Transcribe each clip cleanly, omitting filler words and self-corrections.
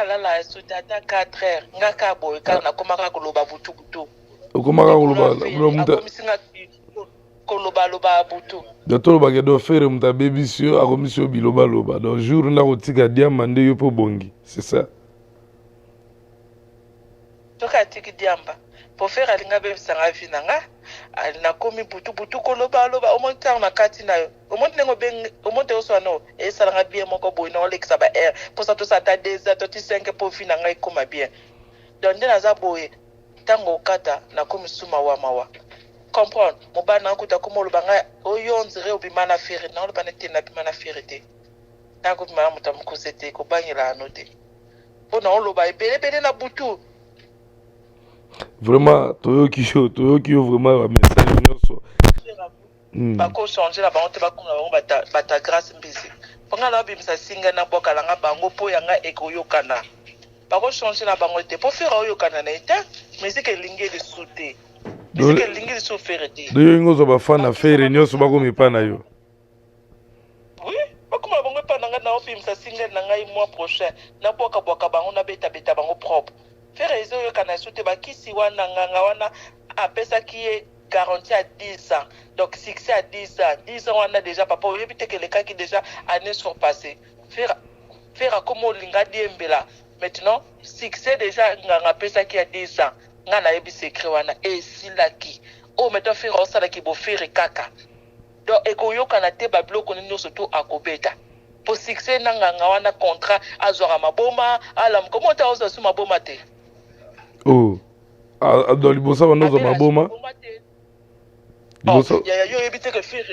lala esuta ata 4h ngaka boy kana komaka koloba butu butu okomaka koloba muta komisinga koloba loba butu datolo bakedo faire muta bebisio akomisio biloba loba donc jour na kotika diamba nde yo po bongi c'est ça toka tiki diamba pour faire alinga bebisanga vinanga alina komi butu butu koloba loba omonta na kati na yo omonte ngo ben omonte osano esalanga bien moko boy na olekisa ba air pour ça tout ça ta 2 à 5 pour finanga ikoma bien donc ndena za boy tango kata na komi suma wa mawa comprendre mobana kuta komo lobanga oyo nzire obimana fere na lobana te na bimana fere te na ko bimana mutamukosete ko banyela anote pona oloba ebele na butu vraiment toyoki yo vraiment ba message nyonso bako changer la bango te bakoma bango bata grâce mbisi ponga na bimisa singa na bokalanga bango po yanga ekoyokana bako changer la bango te po faire oyokana na eta musique elingi de souter musique elingi de souffrir te de yo ngozo ba fana faire nyonso bakomi pa na yo oui bakoma bango pa nanga na obimisa singa na ngai mois prochain na boka bango na beta bango propre faire ezo yokana souter bakisi wana nganga wana apesa ki est garantie à 10 ans. Donc, succès à 10 ans. 10 ans, on a déjà, papa, vous évitez que les cas qui déjà années sont passées. Faire comme on l'a dit, maintenant, succès déjà, on a ça qui a 10 ans. On a eu secret, on a et si la qui. Oh, maintenant, faire ça qui va faire caca. Donc, et qu'on y a des bablo qu'on est surtout à Kobeta. Pour succès, on a un contrat à Zorama Boma, à l'âme. Comment tu as osé ma boma? Oh, dans le bossa, on a ma boma. Il y a évité que faire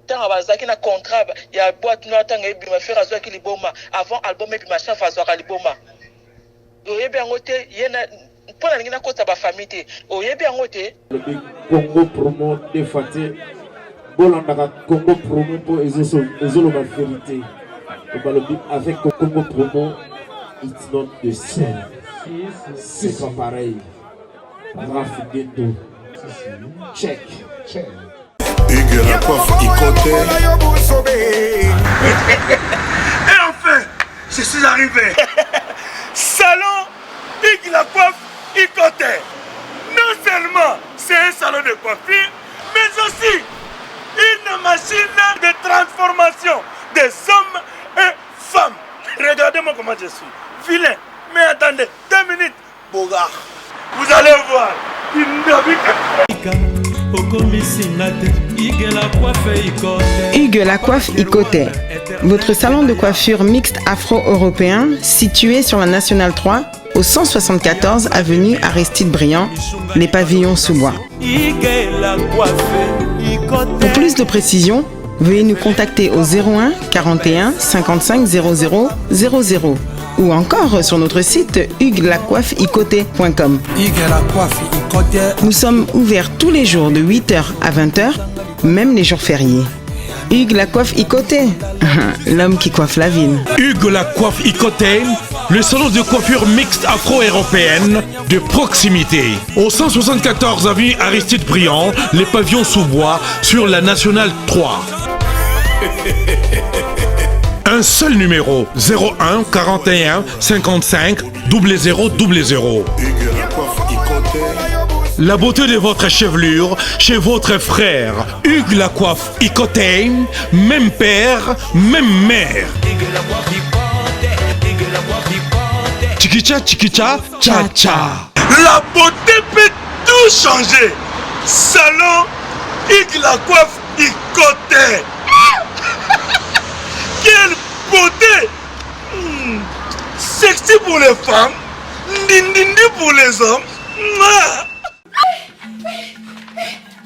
tant abazaki na contrat il y a boîte noire tant et bien faire azoaki liboma avant album et puis machin fazoaka liboma oye bien ngote yena pona ngina kota ba famille te oye bien ngote le Congo promo de faté bolanda Congo promo pour ezolo ma vérité avec Congo promo it's not the same c'est pas pareil Raf Ghetto check Hugues la coiffe Ikote. Et enfin, je suis arrivé. Salon Hugues la coiffe Ikote. Non seulement c'est un salon de coiffure, mais aussi une machine de transformation des hommes et femmes. Regardez-moi comment je suis. Vilain. Mais attendez, 2 minutes. Bogart. Vous allez voir. Hugues la coiffe Ikote, votre salon de coiffure mixte afro-européen situé sur la Nationale 3 au 174 avenue Aristide Briand, les pavillons sous bois. Pour plus de précisions, veuillez nous contacter au 01 41 55 00 00 ou encore sur notre site hugueslacoiffeikote.com. Nous sommes ouverts tous les jours de 8h à 20h, même les jours fériés. Hugues la coiffe Ikote, l'homme qui coiffe la ville. Hugues la coiffe Ikote, le salon de coiffure mixte afro-européenne de proximité. Au 174 avenue Aristide Briand, les pavillons sous bois sur la Nationale 3. Un seul numéro, 01 41 55 00 00. La beauté de votre chevelure chez votre frère. Hugues la coiffe Ikote, même père, même mère. Chikicha, chikicha, cha cha. La beauté peut tout changer. Salon Hugues la coiffe Ikote. Quelle beauté! Sexy pour les femmes, dindindi pour les hommes.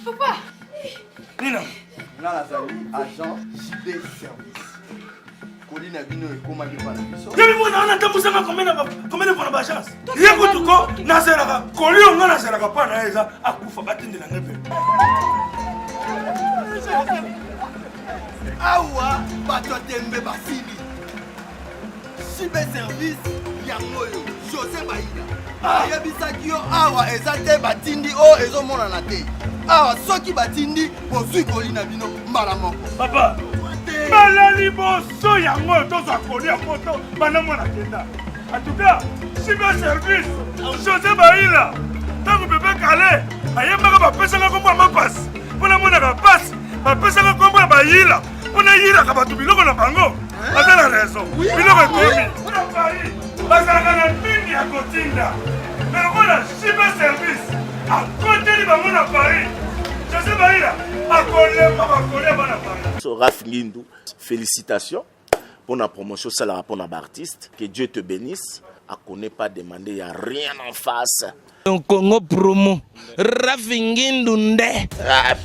Papa! Nina! Nga nazali agent JB Service. Colina bino ekoma libala biso. Yemi mwana wana tambusanga combien de fois na chance? Yeko tuko nazelaka. Kolio nga nazelaka pa na eza akufa batindela ngebe. Awa bato tembe basili. JB Service yangoyo José Baïda. Ayebisaki yo awa eza te batindi o ezomonana te. Awa soki batindi bozwi kolina bino mbala moko. Papa! Balali boso yango tozo kolia moto bana mwana kenda. En tout cas, cyber service, José Baïla, tant que bébé calé, ayemaka bapesanga kombo ma passe. Pona mona ka passe, bapesanga kombo Baïla. Pona yira ka batu biloko na bango. Ata la raison. Biloko ekomi. Pona Paris, bazalaka na mingi ya kotinda. Mais on cyber service, à côté de bango na Paris. José Baïla, akolé bana Paris. Raf Ngindou, félicitations pour la promotion, c'est le rapport à l'artiste. Que Dieu te bénisse. À connaît pas demander, il n'y a rien en face. Donc Congo promo, Raf Ngindou nde. Raf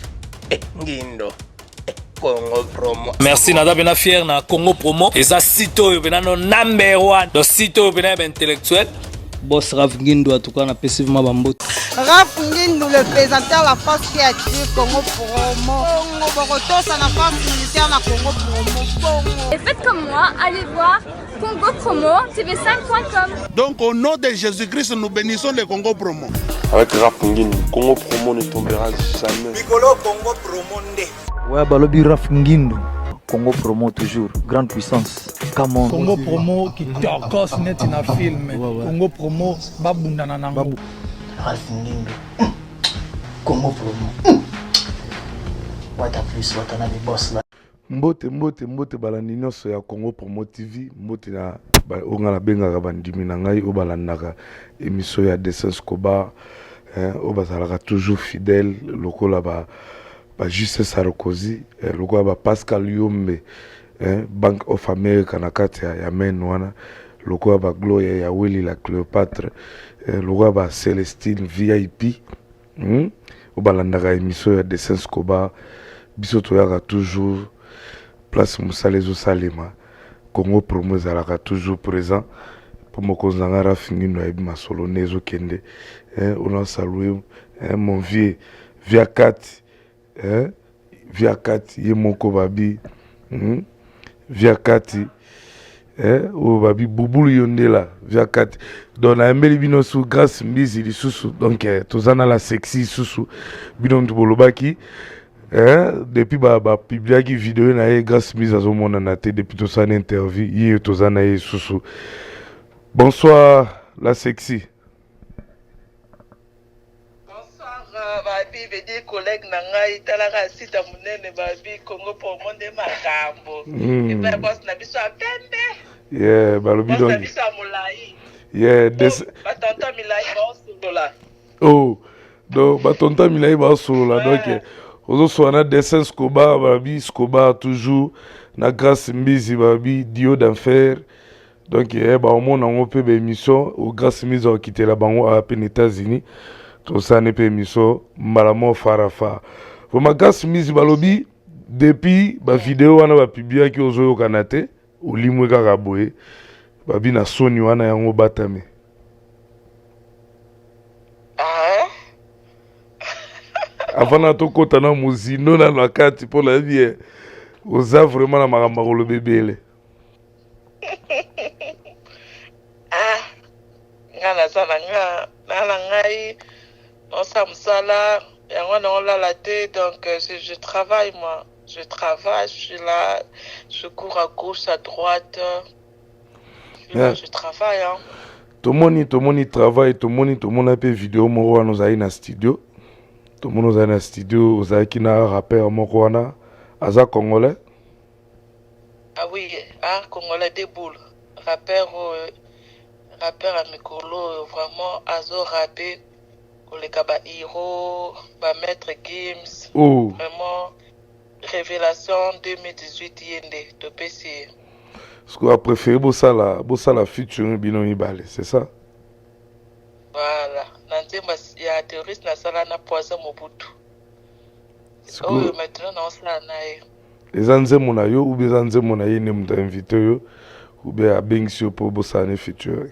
Ngindou. Congo promo. Merci nada bena fier na Congo promo. Et ça sito yo bena no number one. Donc sito yo bena intellectuel. Boss Raf Ngindou en tout cas na passivement bambote. Raf Ngindou le présentateur la force créative Congo promo. Congo Boroto ça la force militaire na Congo promo. Et faites comme moi, allez voir Congo Promo, tv5.com. Donc au nom de Jésus-Christ, nous bénissons le Congo Promo. Avec Raf Ngindou, Congo Promo ne tombera jamais. Piccolo Congo Promo nde. Ouais, balobi Raf Ngindou. Congo Promo toujours, grande puissance. Come on. Congo Promo qui torcos net in a film. Congo Promo babunda na nango. Raf Ngindou. Congo Promo. What a plus, what a boss là. mbote balandi nyonso ya Congo Promo TV, mbote na onga na bengaka bandimi na ngai o balandaka émission ya Dessin Scobar, o bazalaka toujours fidèle lokola ba Juste Sarkozy, lokola ba Pascal Yombe, Bank of America na kati ya men wana, lokola ba Gloria ya Willy la Cléopâtre, lokola ba Celestine VIP, o balandaka émission ya Dessin Scobar, biso toyaka toujours place Moussale Salema. Congo Promo ezalaka toujours présent pour mokonzanga Raf Ngindou na yebi masolo nezo kende. On a salué mon vieux via 4 via 4 ye moko babi via 4 o babi bubulu yondela via 4 donc na mbeli bino sous grâce mbizi lisusu donc tozana la sexy susu bino ntubolobaki depuis ba publiaki vidéo na ye grâce mise à zomona na te depuis to sana interview ye to zana ye susu. Bonsoir la sexy. Bonsoir babi vedi collègue na ngai talaka sita munene babi Congo Promo nde makambo. Et ben boss na biso apembe. Yeah, balobi donc. Boss na biso mulai. Yeah, ba tonton milai ba solola. Oh, donc ba tonton milai ba solola donc Ozo soana Dessin Scobar, babi Scobar toujours na grâce mbizi babi Dio d'enfer. Donc au monde on peut émission au grâce mise au quitter la bango à peine États-Unis. Tout ça n'est pas émission malamo farafa. Pour ma grâce mise balobi depuis ba vidéo wana ba publier ki ozo yo kanate au limwe kaka boye. Babi na soni wana yango batame. Avant de kota na muzino na nakati pour la vie oza vraiment na makambo le bébé ngana sana na ngai on samsala yango na on la tête donc je travaille moi je suis là je cours à gauche à droite je travaille hein tout moni travail tout moni a peu vidéo moko nous a na studio. Tout le monde est dans le studio, vous avez un rappeur Mokwana, Aza Congolais? Ah oui, Congolais des boules. Rappeur à Mikolo, vraiment, Azo rappé, Kolekaba Hiro, Maître Gims. Oh. Vraiment, révélation 2018 Yende, de PC. Ce qu'on a préféré, Bossala featuring Bino Ibale, c'est ça? Voilà. Il y a terroriste na sala na poison Mobutu. Oh, maintenant non ça nae. Les anzemo na yo ou les anzemo na ye ne muta invité yo ou bien abengsi pour bosane feature.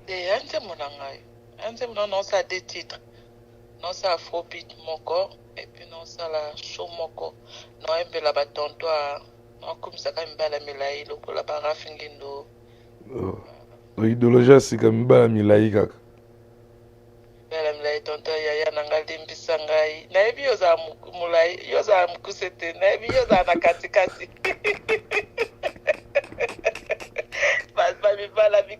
Anzemo na ngai. Anzemo non ça deux titres. Non ça Afrobeat moko et puis non ça la show moko. Non embela ba tonto non comme ça ka mbala milai lokola ba Raf Ngindou. Oh. Idéologie c'est comme mbala milai kaka. Bela milai tonto ya nanga limbisa ngai. Na ebi yoza mulai, yoza mkusete, na ebi yoza na katikati. Bas ba mi bala mi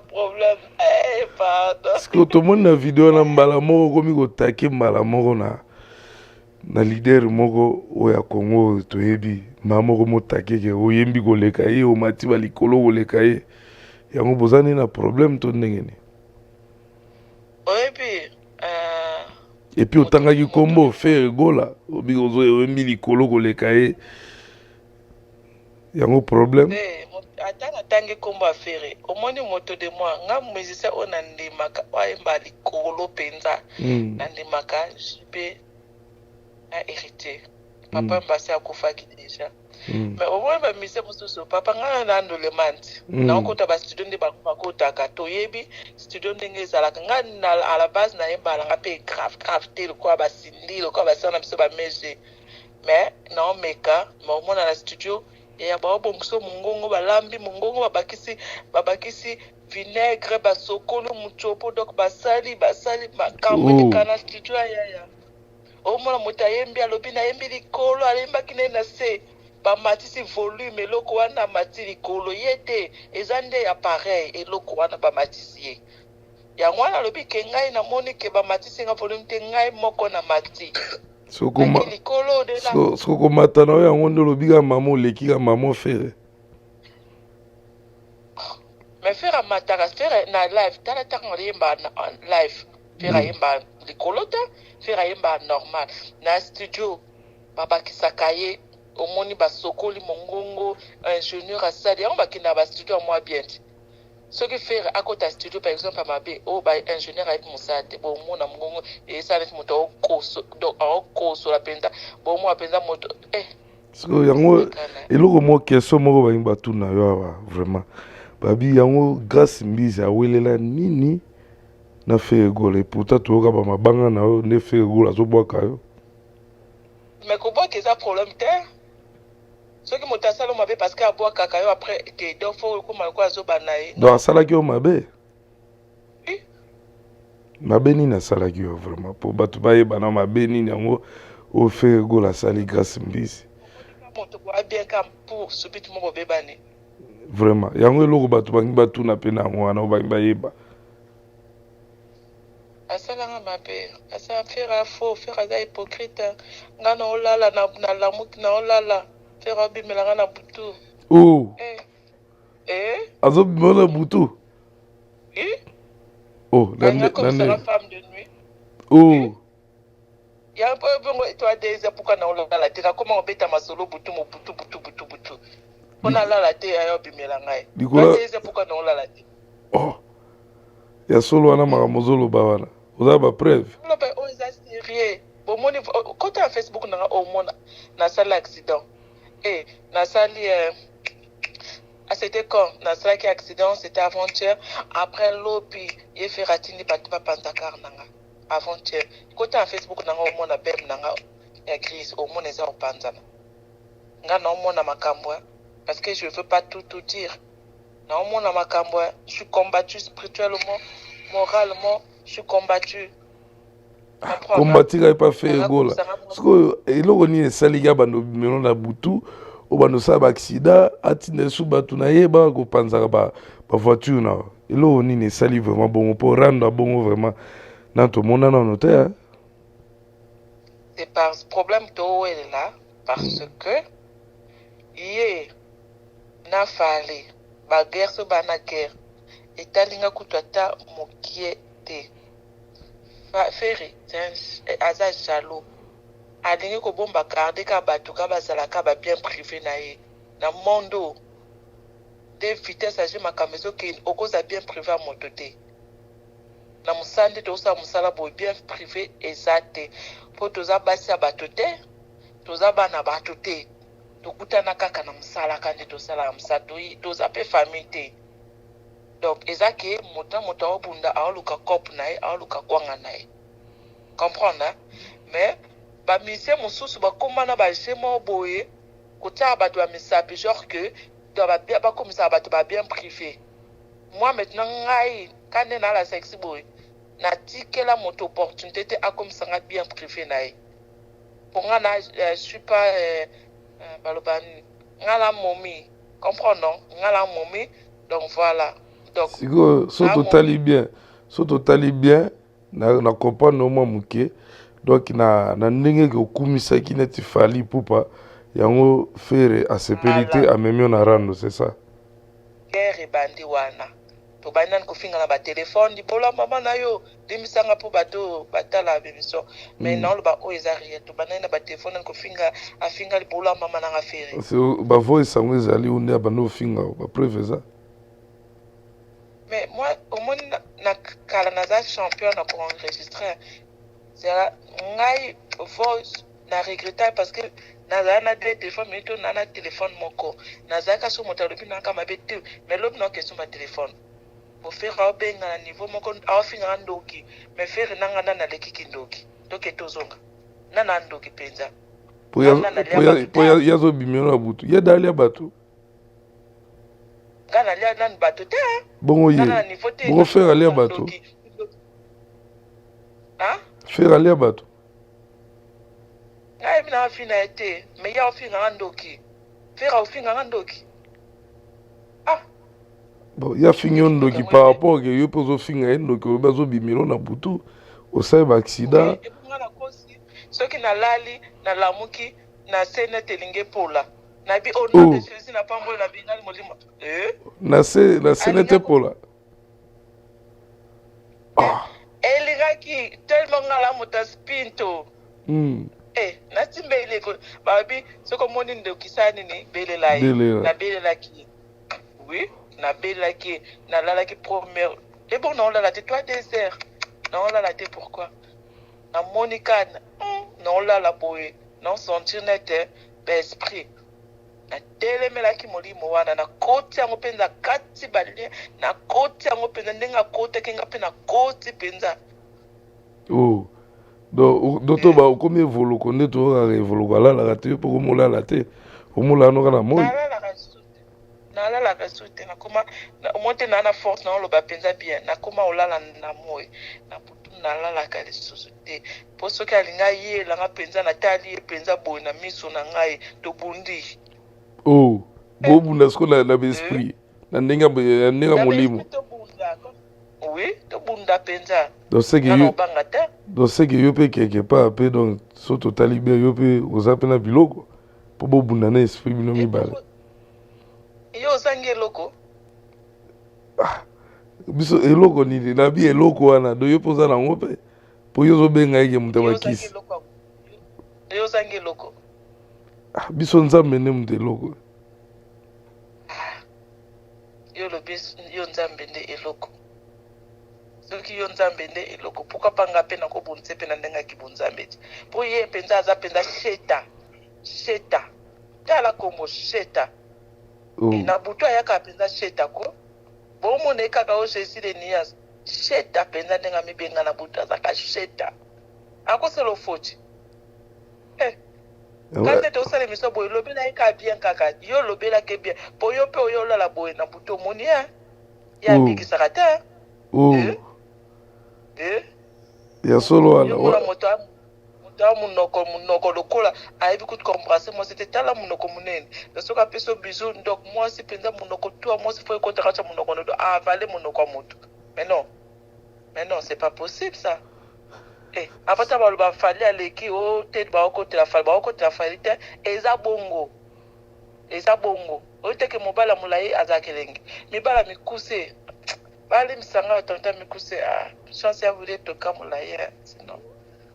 problème. Eh, pardon. Parce que tout le monde a une vidéo na mbala moko komi kotaki mbala moko na leader moko oya Congo toyebi mbala moko motaki ke oyembi koleka ye omati ba likolo koleka ye yango bozani na problème to ndenge ni. Oyebi et puis otangaki kombo faire gola obi ozo oyembi likolo koleka ye yango problème. Ata natangi kombo affaire omoni moto de moi nga musicien o nandimaka oyemba likolo penza nandimaka jipe a hérité papa mbasi akufaki déjà mais au moins ba musicien mosusu papa nga nando le manti na okota ba studio ndi bakotaka toyebi studio ndenge ezalaka nga à la base nayemba nga pe grave te kwa ba sindilo kwa ba sana biso ba mege mais na omeka mais au moins na studio ya babongso mungongo balambi mungongo babakisi vinaigre basokolo muchopo donc basali makambo kana studio ya omona moto ayembi alobi nayembi likolo alembaki ne na se bamatisi volume eloko wana mati likolo ye te eza nde ya pareil eloko wana bamatisi ye yango wana alobi ke ngai namoni ke bamatisi nga volume te ngai moko na mati soko matana oyo yango nde olobi ka mama oleki ka mama ofere mais fere amataka fere na live tala ntango ayemba na live fere ayemba likolo te fere ayemba normal na studio babakisaka ye omoni basokoli mongongo ingénieur asali yango bakenda bastudio ya mwa bien te soki fere akota studio par exemple amabe oyo baingénieur ayebi mosala te bomona mongongo esala neti moto aokosola mpenza bomona mpenza moto so yango eloko moko question moko balingi batuna yo awa vraiment babi yango grâce mbisi awelela nini na fere gola pourtant toyoka bamabanga na yo nde fere gola azobwaka yo mais kobwaka eza problème te soki moto asala mabe parce que abwakaka yo après ke donc fo okoma ko azobana ye donc asalaki yo mabe mabe nini asalaki yo vraiment po bato bayebana mabe nini yango ofere gola asali grâce mbisi moto ko abien ka pour subit moko bebane vraiment yango eloko bato bangi batuna mpe na yango wana obangi bayeba asalanga mabe asa fera faux fera aza hypocrite nga na olala na lamuki na olala fera abimelanga na butu azobimela na butu nane femme de nuit ya mpo bongo toi déjà pourquoi na olala te nakoma obeta masolo butu butu mpona alala te ayo abimelanga ye déjà pourquoi na olala te ya solo wana makambo ozoloba wana oza bapreuve oyo eza sérieux bomoni kota ya Facebook nanga omona nasali accident nasali c'était quand nasalaki accident c'était avant-hier après lobi ye fere atindi bato bapanzakar nanga avant-hier kota ya Facebook nanga omona bem nanga ya crise omona eza opanzana nga naomona makambo parce que je veux pas tout dire naomona makambo je suis combattu spirituellement moralement je suis combattu combattu ka pas fait gola parce que eloko ni esalika bando bimelo na butu o bando sa ba accident atinde su batu na ye ba ko panzaka ba voiture na eloko ni esali vraiment bon pour rendre bon vraiment dans tout monde na noter c'est par ce problème to elle là parce que yé na fallait ba guerre so bana guerre etalinga kutata mokie te fere aza jaloux alingi kobomba garde ka bato ka bazalaka ba bien privé na ye na mondo de vitesse age makambo ezokende okoza bien privé ya moto te na mosande tozosala mosala boye bien privé eza te mpo toza basi ya bato te toza bana bato te tokutana kaka na mosala ka nde tosalaka mosala toza mpe famille te donc eza ke moto aobunda aoluka cope na ye aoluka kwanga na ye comprendre mais bamisie mosusu bakóma na bagemo boye kotiaka bato ya misapi genre que bakomisaka bato babien privé moi maintenant ngai ka nde naala sexi boye natikela moto opportunité te akomisanga bien privé na ye mpo nga na je suis pas baloba nini nga la momi comprendre non nga la momi donc voilà siko so totali bien na comprendre au moins muke donc na ndenge ke okumisaki neti fali pupa yango faire asepelite amemio na rando c'est ça guerre bandi wana to bana kofinga na ba telefone libola mama na yo demisanga po bato batala bemission mais non ba o ezari to bana na ba telefone kofinga afinga libola mama na ngafere c'est ba voice sango ezali une ya bano finga ba preuve ça. Mais moi, au moins, quand on a champion pour enregistrer, c'est ngai voice na regretter parce que na deux téléphones mais tout na téléphone moko na zaka so moto lobi na kama betu mais lobi na question ma téléphone pour faire au benga na niveau moko au finga ndoki mais faire nanga na leki kindoki donc etozonga na ndoki penza pour yazo bimio na butu ya dalia batu Gana lia nan bato te. Bon ye. Bon faire aller à bateau. Hein? Faire aller à bateau. Ai mina fina ete, mais ya ofinga ndoki. Faire ofinga ndoki. Ah. Bon, ya finga ndoki par rapport que yo pozo finga ndoki o bazo bimilo na butu. O sai ba accident. Soki na lali na lamuki na sene telinge pola. Na bi ono de chez na pambo na bingali molimo. Na se n'était pas là. Eliraki tellement ngala muta spinto. Na timbele ko babi soko moni ndo kisani ni bele lai. Na bele laki. Oui, na bele laki na la laki première. Et bon non la 3 désert. Non la té pourquoi? Na Monica non la boye. Non sentir net esprit. Na telemelaki molimo wana na koti yango penza kati balie na koti yango penza ndenga koti kenga pe na koti penza do ba komi evoluko nde to ga evoluko la la te po mo la te o mo la no kana mo na la kasute na koma monte na force na lo ba penza bien na koma olala na moyo na putu na la ka société po soki alinga ye la nga penza na tali penza boy na miso na ngai to bundi bobu na sko na esprit na ndinga molimo oui to bunda penza donc c'est que yo pe quelque part pe donc so totali bien yo pe ozape na biloko po bobunda na esprit bino mibale yo zange loko biso eloko ni na bi eloko wana do yo poza na ngope po yo zo benga ike mutabakisi yo zange loko biso nzambe ne mutu eloko yo nzambe nde eloko soki yo nzambe nde eloko pourquoi panga pe na kobunze pe na ndenga kibunzambe po ye penza aza penza sheta tala kombo sheta na butu ayaka penza sheta ko bomone kaka o sesile nias sheta penza ndenga mibenga na butu azaka sheta akoselo foti Quand tu as mis ça, tu as bien kaka. Yo lobela ke bien. Po yo pe yo la boy na buto moni ya bigi sarata. Ya solo ala. Yo la monoko lokola aibi ku comprendre moi c'était tala monoko munene. So ka peso bisou donc moi si penza monoko toi moi si faut ko taracha monoko no avaler monoko moto. Mais non, c'est pas possible ça. Apata ba fali aleki o tete ba okotela fali te eza bongo o teke mobala mulai azakelenge mibala mikuse bali misanga tonta mikuse chance ya vule toka mulai sinon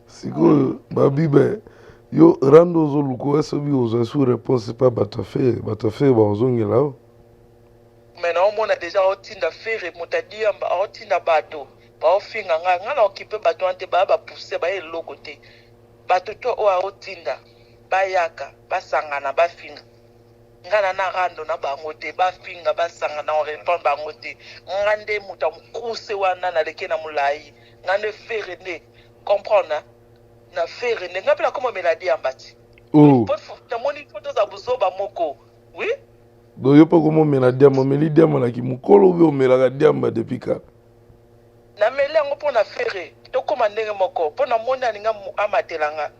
siko babibe yo rando zo luko esobi ozo su réponse pas batafe ba ozongela o mais non on a déjà otinda faire mutadia otinda bato ba ofinga nga na okipe bato ante ba pousser ba eloko te bato to o otinda bayaka basangana bafinga ngana na rando na bango te bafinga basangana on répond bango te ngande muta mukuse wana na leke na mulai ngande faire ne comprendre na faire ne ngapela comme meladi ambati ta moni photo za buzoba moko oui do yo pa como meladi meladi na ki mukolo be o melaka diamba depuis ka na melengo po na faire to koma ndenge moko po na moni alinga amatelanga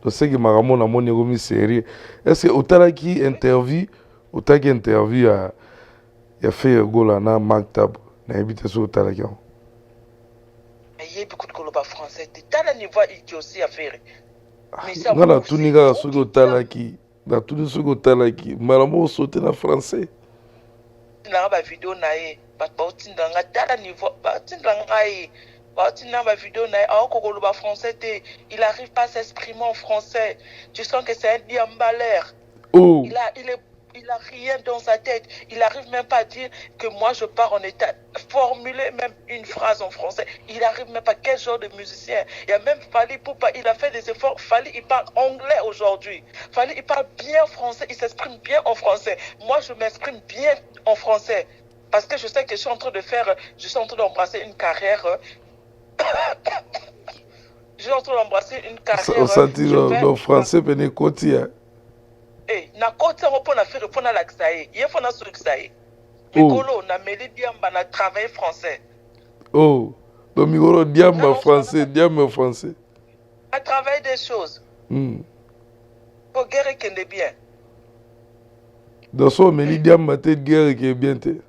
to seki makamo na moni komi série est-ce que otaki interview ya fait gola na maktab na habite so tala kion yebi kutu koloba français te tala niveau iki aussi affaire ngala tuniga soki talaki na tuni soki otalaki malamu osote na français na ba vidéo na ye bato baotinda nga tala niveau baotinda nga ye baotinda ba vidéo na ye aokokoloba français te il arrive pas à s'exprimer en français tu sens que c'est un diambalaire. Oh. Il a rien dans sa tête. Il n'arrive même pas à dire que moi je pars en état. Formuler même une phrase en français. Il n'arrive même pas. Quel genre de musicien? Il y a même Fally Ipupa. Il a fait des efforts. Fally, il parle anglais aujourd'hui. Fally, il parle bien français. Il s'exprime bien en français. Moi, je m'exprime bien en français. Parce que je sais que je suis en train d'embrasser une carrière. Je suis en train d'embrasser une carrière. On sentit le français, mais côté. Na koti yango mpo na faire mpo nalakisa ye ye mpo nasolekisa ye mikolo na meli diamba na travail français. Oh, donc mikolo diamba français à travailler des choses pour guerre kende bien donc so meli diamba te guerre ke bien te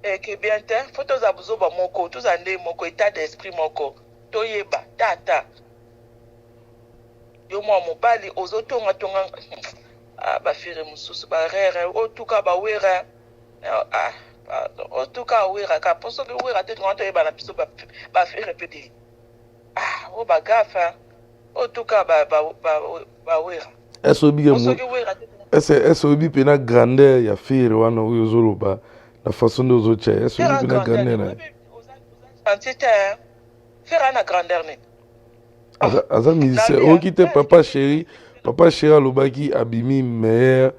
ke bien te faut toza buzoba moko toza nde moko état d'esprit moko toyeba tata yo mwa mobali ozotonga tonga bafire mususu barere otuka bawera otuka wera ka poso ke wera te ngata yeba na biso bafire pete o bagafa otuka bawera est-ce obi pena grandeur ya fire wana oyo zoloba na façon de zocha est-ce obi pena grandeur na antite fire na grandeur ne aza musicien okite Papa Chéri alobaki abimi meilleur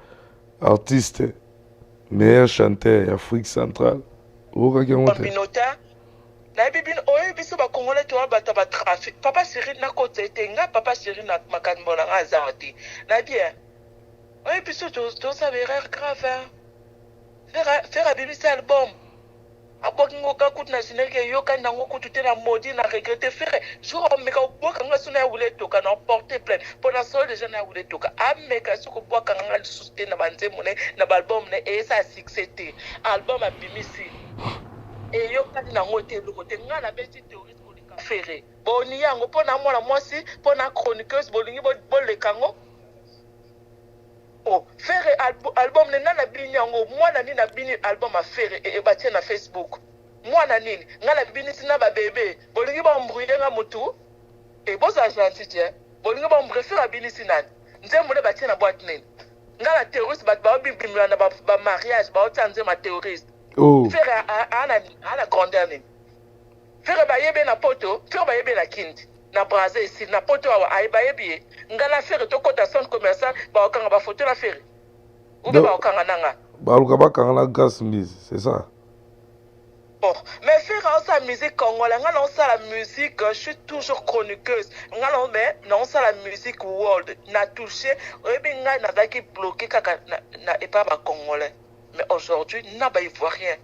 artiste, meilleur chanteur d'Afrique centrale. Communautaire. Na bibine oye biso ba Congolais to ba trafic. Papa Chéri na côté tenga Papa Chéri na makanbo na azati. Na bien. Oye biso to ça erreur grave. Faire abimi cet album. Abokingo ka kutna sineke yoka nango kututela modi na regretter faire jour meka boka nga suna ya wule toka na porter plainte pour la seule déjà na wule toka ameka suko boka nga sustain na banze mone na album ne et ça succès album a bimisi et yoka nango te loko te nga na beti théorie ko lika faire boni yango pona mwana mwasi pona chroniqueuse bolingi bolekango. Oh, faire album ne nana bini yango mwana nini na bini album a faire et batie na Facebook mwana nini ngala bini sina ba bébé bolingi ba mbrouiller nga mutu et boza gentil tiens bolingi ba mbrouiller faire bini sinani nzembo ne batie na boîte nini ngala terroriste ba bibimla na ba mariage ba otanze ma terroriste faire ana grandeur nini faire ba yebe na poto faire ba yebe na kindi na Brazil ici na poto wa aiba yebi ngala faire to kota centre commercial ba okanga ba photo la faire ou ba okanga nanga ba luka ba kanga la gas mise c'est ça. Bon mais faire sa musique congolaise ngala on sa la musique je suis toujours chroniqueuse ngala on mais non ça la musique world na touché oyebi ngai na daki bloqué kaka na et pas ba congolais mais aujourd'hui na ba ivoirien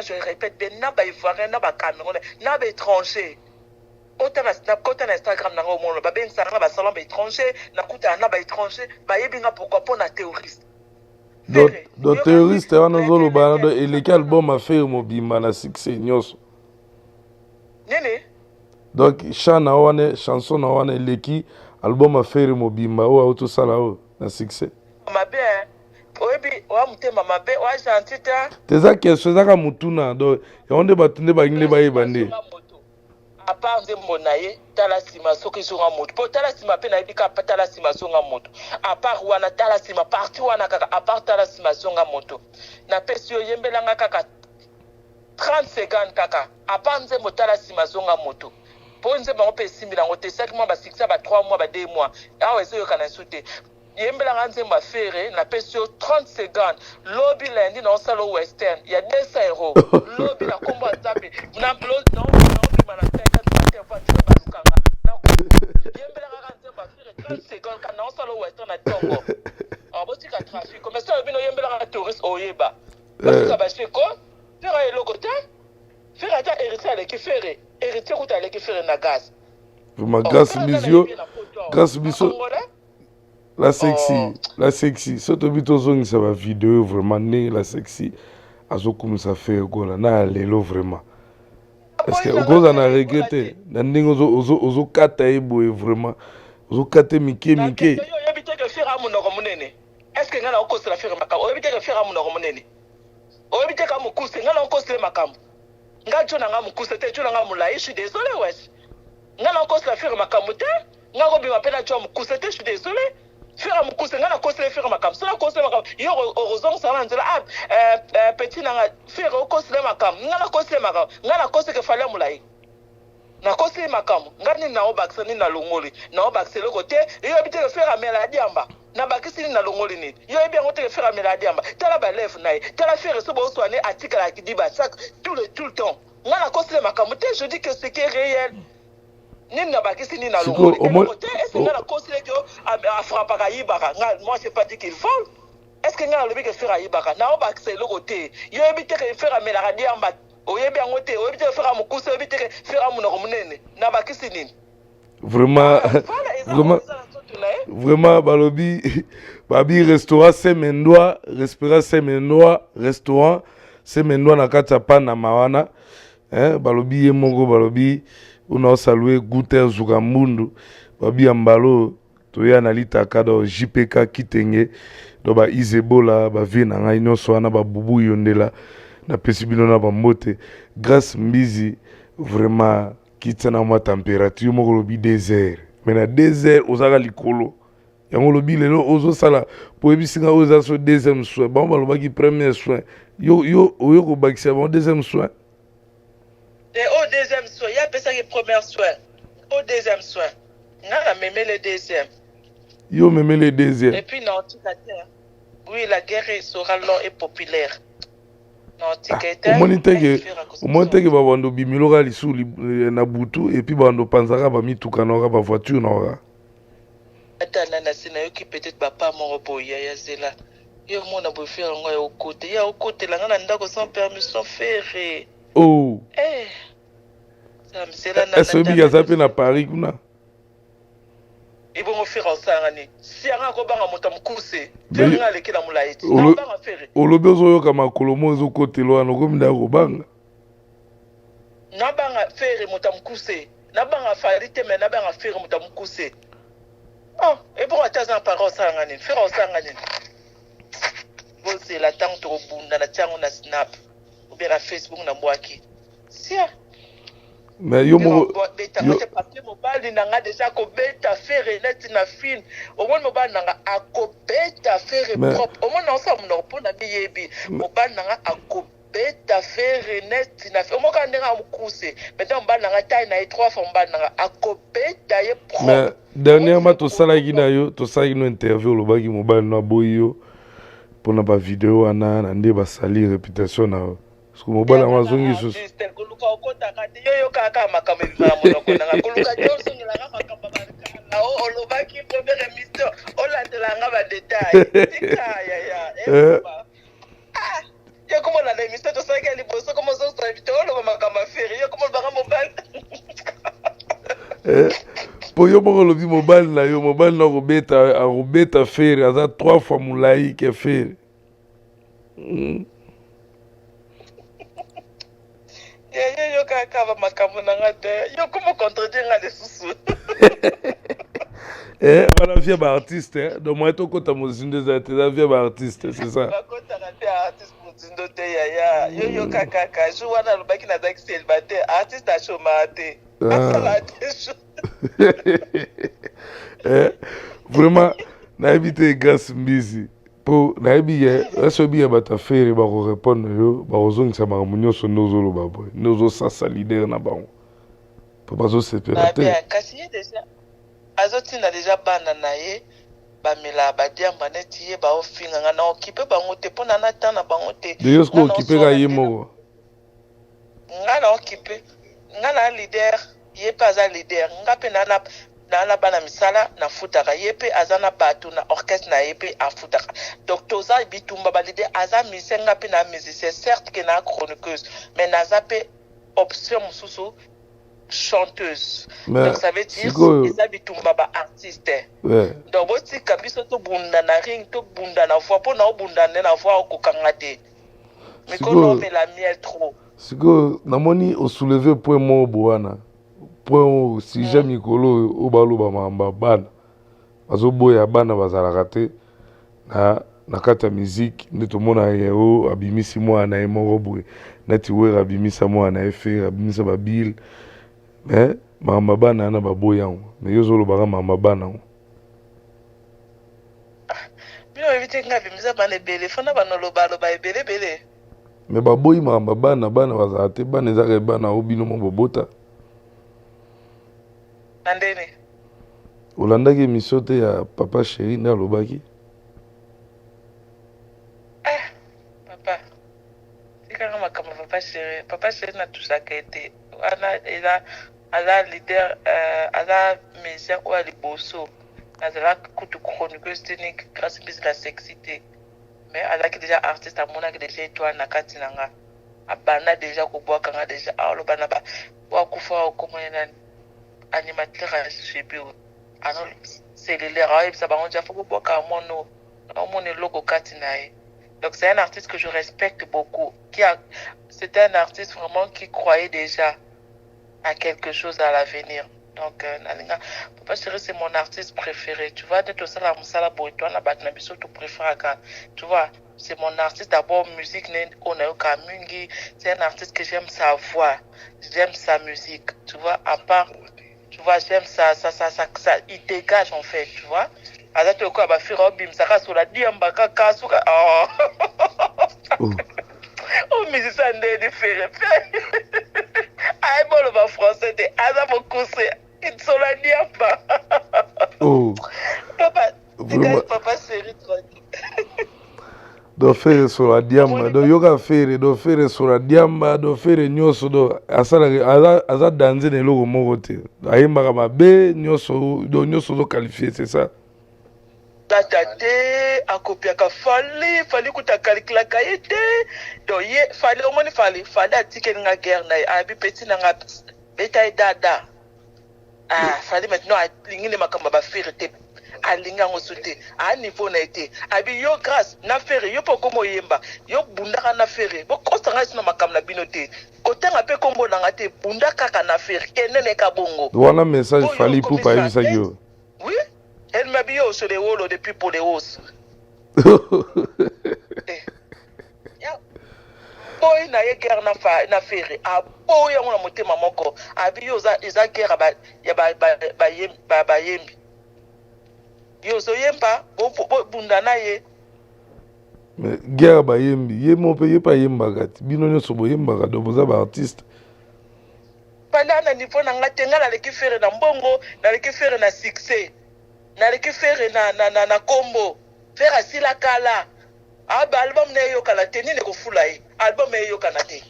je répète bien na ba ivoirien na ba camerounais na ba étranger. Autant na Snap, autant na Instagram na ngo mono ba ben ça na ba salon ba étranger na kuta na ba étranger ba yebinga pourquoi pas na terroriste. Do terroriste wana zolo ba na et lequel album a fait mobima na succès nyoso. Nene. Donc chana wana chanson na wana leki album a fait mobima o auto sala o na succès. Ma bien oyebi wa mutema mabe wa gentita. Teza question zaka mutuna do yonde batunde ba ngine ba yebande. À part nzembo na ye tala sima soki zonga moto po tala sima pe na yebika pa tala sima zonga moto à part wana tala sima parti wana kaka à part tala sima zonga moto na pesi yo yembelanga kaka 30 secondes kaka à part nzembo tala sima zonga moto po nzembo ngo pe simbi nango te 5 mois ba 6 ba 3 mois ba 2 mois awa ezo yo kana sute yembelanga nzembo afere na pesi yo 30 secondes lobby lundi na osalo western ya 200 €. Lobby na kombo nzambe na blood na mana teka teka pa teka bakanga na yembela ka nzembo afere 30 secondes kana osalo western na tongo abotika trafic comme ça bino yembela ka touriste oyeba basika bashiko fera eloko te fera ta héritier avec fere héritier kuta avec fere na gaz ma gas misio gas miso La sexy. Surtout que ça va vidéo vraiment la sexy. Azo comme ça fait gola na lelo vraiment. Est-ce que vous en a regretté? Nandingo ozo kata ebo vraiment. Ozo kata mike. Est-ce que ngana okosi la faire makam? Oyebite que faire amuno komunene. Oyebite ka mukuse ngana okosi le makam. Ngacho na nga mukuse te chona nga mulai, je suis désolé wesh. Ngana okosi la faire makam te. Ngako bima pena cho mukuse te, je suis désolé. Faire mukuse ngana okosi le faire makam. Sona okosi le makam. Yo orozong ça nzela petit nanga faire okosi le makam. Ngana okosi le makam. Ngana okosi ke fale mulai. Na kosi le makam. Ngani na obaksa ni na longoli. Na obakse le côté, yo bite le faire amela diamba. Na bakisi ni na longoli ni. Yo bien on te faire amela diamba. Tala ba lef nai. Tala faire so bo soigner article la kidiba chaque tout le temps. Ngana kosi le makam te, je dis que c'est qui est réel. Ni na bakisi ni na longoli. Est-ce que ngana kosi le ko a frappa ka yibaka. Moi c'est pas dit qu'il vole. Est-ce que ngana le bike faire yibaka. Na obakse le côté. Yo bite que faire amela diamba. Oyebi angote, oyebi te faire mukuse, oyebi te faire amunoko munene. Na bakisi nini? Vraiment babi restaurant Semendwa, restaurant Semendwa na kati ya pana mawana. Balobi yemongo balobi una saluer Guter Zugamundu. Babi ambalo toya na litaka do JPK Kitenge do ba Izebola ba vie na ngai nyonso wana ba bubu yondela. Na pesibino na bambote grâce mbizi vraiment kitana ma température moko lobi désert mais na désert ozaka likolo yango lobi lelo ozo sala po ebisinga oza so deuxième soin bon balobaki premier soin yo oyo ko bakisa bon deuxième soin et au deuxième soin ya pesa ki premier soin au deuxième soin ngana meme le deuxième yo meme le deuxième et puis non tu la terre oui la guerre sera long et populaire. Omoniteke babando bimiloka lisu na butu et puis bando panzaka ba mituka na ba voiture na ora. Atana na sina yo ki peut-être papa mon boya ya zela. Yo mona bo faire ngo ya okote. Ya okote la ngana ndako sans permission faire. Oh. Ça me sera na. Est-ce que biga zape na Paris kuna? Ils vont faire en sangani. Si anga ko banga moto mukuse, tenga lekela mulaiti. Na banga faire. Olobezo yo kama kolomo zo kotelo ano ko minda ko banga. Na banga faire moto mukuse. Na banga farite mais na banga faire moto mukuse. Oh, et pour ataza parole sangani, faire en sangani. Bon c'est la temps to bunda na tiango na snap. Ou bien na Facebook na mwaki. Sia. Mais yo mo papier mobile nanga déjà ko beta faire net na film au moins mobile nanga akobeta faire propre au moins ensemble no pour na biyebi mobile nanga akobeta faire net na film mo ka ndanga mukuse maintenant mobile nanga taille na 3 fois mobile nanga akobeta ye propre. Mais dernièrement to sala gina yo to sala gino interview lo bagi mobile na boyo pour na ba vidéo ana na nde ba sali réputation na parce que mobile amazongi so okota kati yo kaka makameli na monoko nanga koluka jonso ngela makamba na o lobaki première émission olandelanga ba détails tika ya yo comme on a l'émission to ça qu'elle bosse comme ça ça vite lo makamba feri yo comme banga mobile po yo moko lobi mobile na yo mobile na robeta feri aza 3 fois mulai ke feri yo kaka ba makambo nanga te yo comment contredire nga lesusu wana vie ba artiste donc moi to kota mozindo za te za vie ba artiste c'est ça ba kota na te artiste mozindo te ya yo kaka ka jo wana lobaki na zaki célibataire artiste a chômage te asala te vraiment na éviter grâce mbizi po na ebiye asobiye batafere ba ko répondre yo ba ozongisa makambo nyonso nozolo baboy nozo sasa leader na bango po bazo séparate kasi ye déjà azotina déjà bana na ye bamela badiamba neti ye ba ofinga nga na okipe bango te pona na tana bango te de yosko okipe ka ye moko nga na okipe nga na leader ye pas un leader nga pe na na bana misala na futaka yepe azana batu na orchestre na yepe afutaka donc toza bitumba balide aza misenga pe na musicien certes que na chroniqueuse mais naza pe option mususu chanteuse. Mais donc ça veut dire eza bitumba ba artiste. Donc botika biso to bunda na ring to bunda na voix pour na bunda na voix okokanga te. Mais qu'on met la miel trop. Siko namoni o soulever point mo boana. Point si j'aime mikolo o baloba mamba bana. Bazoboya bana bazalaka te na kata musique nde tomona yeo abimisi mwana ye moko boye neti wera abimisa mwana ye fe abimisa babil mais mamba bana na baboya mais yo zolobaka mamba bana bino evite nga bimisa bana ebele fona banolobaloba ebele mais baboyi mamba bana bazala te bana ezaka bana o bino mo bobota nandeni olandaki émission te ya papa chéri nde alobaki papa tikanga makambo papa chéri natusaka ete wana aza leader aza musicien oyo liboso azalaki kutu chroniqueuse te ni grâce mpesi na sexy te mais azalaki déjà artiste amonaki déjà étoile na kati na nga abanda déjà kobwakanga déjà aloba na wakufa okomona nani animateur ya chebi ano cellulaire ayebisa bango déjà fo kobwaka mono omona eloko kati na ye. Donc c'est un artiste que je respecte beaucoup. C'était un artiste vraiment qui croyait déjà à quelque chose à l'avenir. Donc, Papa Chéri, c'est mon artiste préféré. Tu vois, d'être au Salam Sala Boito, la Batnabiso, tu préfères. Tu vois, c'est mon artiste d'abord, musique, on a eu Kamungi. C'est un artiste que j'aime sa voix, j'aime sa musique. Tu vois, à part, tu vois, j'aime ça, il dégage en fait, tu vois. Azate ko ba fira bim saka sur la diamba kaka suka oh mais ça ndé faire ay bolo ba français de aza bokuse it sur la diamba papa série tranquille do faire sur la diamba do yoga faire sur la diamba do faire nyoso do asala aza danser ne logo moko te ayembaka mabe nyoso do qualifier c'est ça. Tatate akopiaka fali kutakalika ete do ye fali omoni fali atike nga guerre na abi petit na nga beta dada fali maintenant alingi ne makamba ba fierté alinga ngosote a niveau na ete abi yo grâce na faire yo poko moyemba yo bundaka na faire bo kostanga sino makamba bino te kotanga pe kombo na ngate bunda kaka na faire kenene ka bongo wana message fali pour pas éviter ça. Oui. Elle m'a bien sur les walls depuis pour les hausses. Boy na ye guerre na faire. A boy ya mona motema moko. Abi yo za guerre ya ba yembi. Yo so yemba bo bunda na ye. Mais guerre ba yembi, ye mo pe ye pa yemba gati. Bino nyo so bo yemba ga do boza ba artiste. Pala na niveau na ngatenga na leki faire na mbongo, na leki faire na succès. Naleki faire na combo faire asila kala aba album na yo kala te nini ko fulai album na yo kana te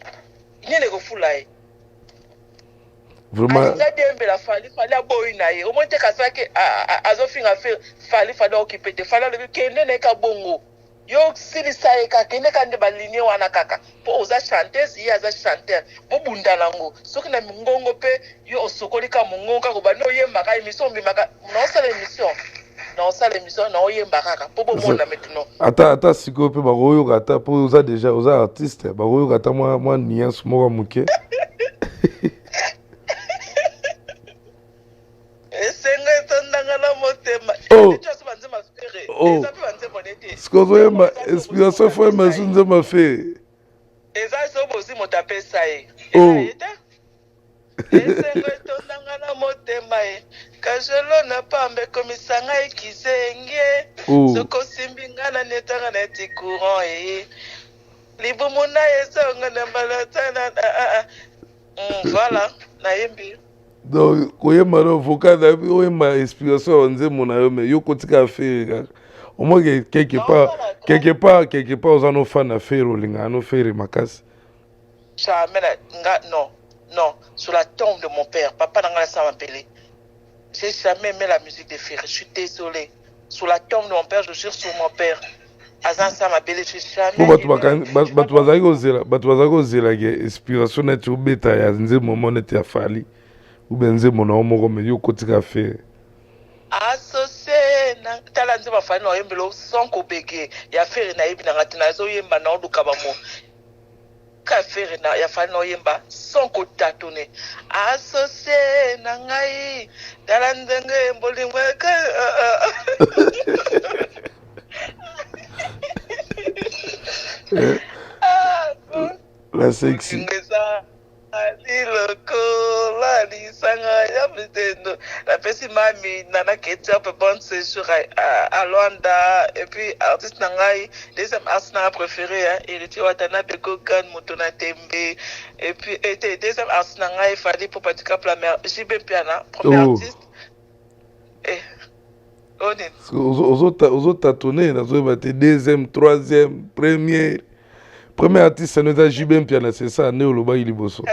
nini ko fulai vraiment ça dembe la fali boy na ye o monte ka sake azo finga faire fali occupé te fali le kende ne ka bongo yo silisa e ka kende ka nde balinye wana kaka po oza chanteuse ye aza chanteur bo bunda nango soki na ngongo pe yo osokoli ka mongongo ka ba no yemba ka émission bimaka non ça l'émission non yemba kaka po bo mona maintenant ata siko pe ba royo kata po oza déjà oza artiste ba royo kata moi nuance moko muke Sikozo yemba inspiration foi mais unze ma fait. Eza so bosi motape sai. Esengo tondanga na motema e. Kajolo na pambe komisanga ikisenge. Soko simbinga na netanga na ti courant e. Libumuna ezonga na balatana voilà na yembi. Donc koyemba no vocal na oyemba inspiration onze mona yo me yo kotika faire. Au moins quelque part aux en fans à faire au linga no faire makasi. Jamais non sur la tombe de mon père papa n'anga ça m'appeler. J'ai jamais aimé la musique de Ferré, je suis désolé. Sur la tombe de mon père, je jure sur mon père. Azan ça m'appeler, je jamais. Batu bazako zela inspiration na tu beta ya nze moment n'était afali. ou benze mona omoko me yo kotika fe associé na tala nzeba fani oyembelo sonko bege ya fere na yebi na ngati na zo yemba na oluka ba mo ka fere na ya fani oyemba sonko tatone associé na ngai tala nzenge mbolingwe ka la sexy la personne m'a mis nana ketchup bon séjour à Luanda et puis artiste nangai deuxième artiste nanga préféré il était watana beko gan motona tembe et puis était deuxième artiste nangai il fallait pour pratiquer la mère JB Piana premier artiste et aux autres tâtonner nazo bate deuxième troisième premier artiste nous a JB Piana c'est ça né oloba iliboso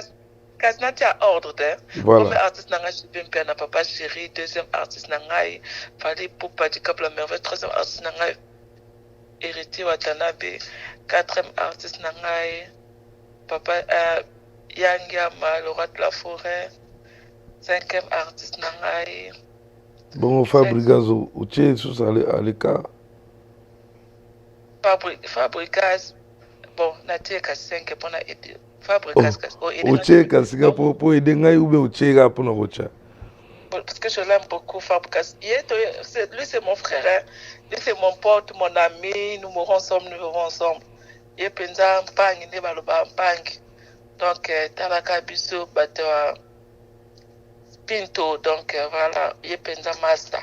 Kasnati à ordre de premier artiste nanga JB Piana papa chéri deuxième artiste nangai fallait pour pratiquer la merveille troisième artiste nangai héritier Watanabe quatrième artiste nangai papa Yangiama le roi de la forêt cinquième artiste nangai bon Fabregas ou tché sous à l'écart Fabregas bon natie ka 5 pour na aider Fabregas o tché ka siga pour aider ngai ou be o tché ka pour na rocha parce que je l'aime beaucoup Fabregas lui c'est mon frère hein. Lui c'est mon pote mon ami nous mourrons ensemble et penza mpangi ne baloba mpangi donc talaka biso bato Pinto donc voilà et penza master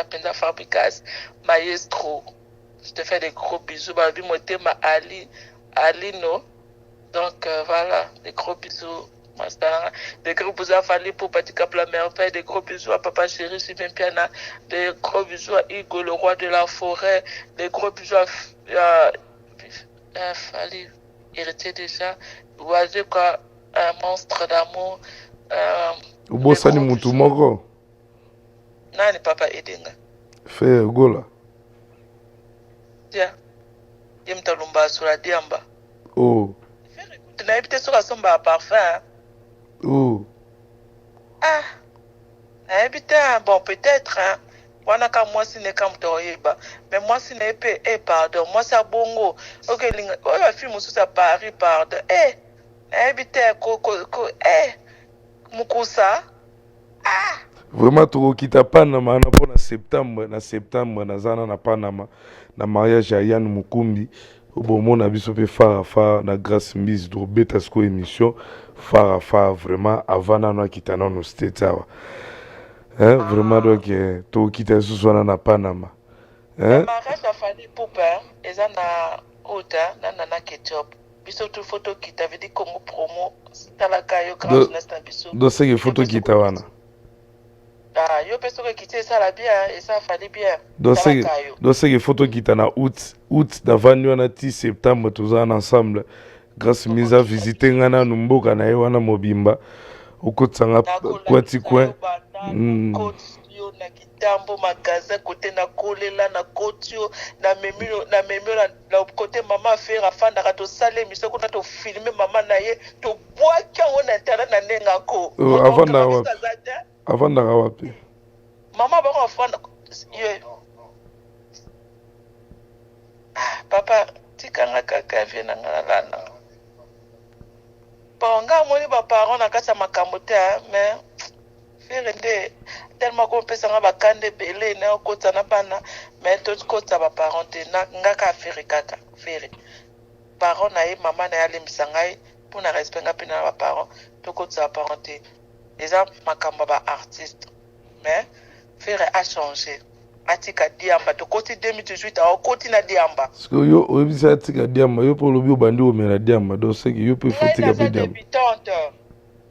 penza Fabregas maestro je te fais des gros bisous babi motema Alino donc voilà des gros bisous master des gros bisous à Fali pour pratiquer la merveille des gros bisous à papa chéri Sylvain Piana des gros bisous à Hugo le roi de la forêt des gros bisous à Fali héritier déjà oiseau quoi un monstre d'amour ubosani mutu moko nani papa Edenga fait gola yeah yemtalumba sur la diamba oh tu n'as évité sur la somba parfum oh évité bon peut-être hein wana ka moi si ne kam toyeba mais moi si ne pe pardon moi ça bongo OK linga o film sous à Paris pardon évité ko mukusa vraiment tokokita Panama na pona septembre nazana na Panama na mariage ya Yann Mukumbi obomona biso pe fara na grâce mise do beta sko émission fara vraiment avant na kitana no state awa vraiment donc tokokita suswana na Panama mariage a fallu poupa ezana ota na ketchup biso tu photo qui t'avait dit Congo promo talaka yo grand nesta biso do sege photo kita wana yo peso que quitter ça la bien et ça fallait bien do sege photo kita na août d'avant wana ti septembre tous ensemble grâce mise à visiter ngana numboka na ye wana mobimba okotsanga kwati coin na kitambo magasin côté na kolela na kotio na memio na côté maman faire afanda ka to sale miso ko na to filmer maman na ye to boaka on internet na nenga ko avant da wapi maman ba ko afanda ye papa tikanga kaka vena ngala bonga moni ba parents na kasa makambo te mais faire tellement qu'on peut s'en bakande belé na kota na bana mais tout kota ba parents na ngaka faire kaka faire parents na ye maman na yali misangai pour na respect ngapi na ba parents to kota ba parents les a makamba ba artiste mais faire a changer atika diamba to koti 2018 a koti na diamba parce que yo obisa atika diamba yo pour lobi obandi o mera diamba do c'est que yo peut fatika pe diamba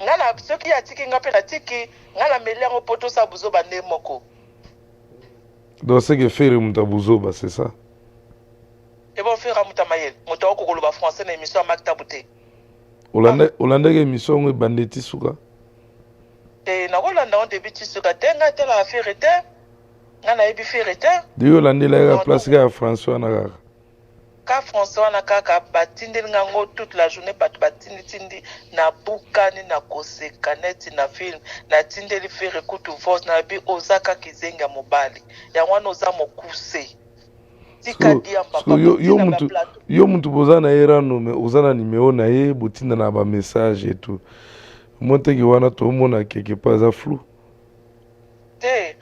ngala soki atiki ngape na tiki ngala melango poto sa buzo bande moko donc c'est que faire muta buzo ba c'est ça et bon faire muta mayel muta okolo ba français na émission makta buté Olanda ke émission ngo bandeti suka na Olanda on début suka tenga tela affaire te ngana ebi faire te de Olanda la place ka François na kaka ka François na kaka batindeli ngango toute la journée bato batindi na bukani na koseka neti na film na tindeli fere kutu voice na bi ozaka kizenga mobali ya wana oza mokuse tika diamba yo muntu boza na erano me oza na nimero na ye botinda na ba message et tout monteki wana to mona quelque part za flou te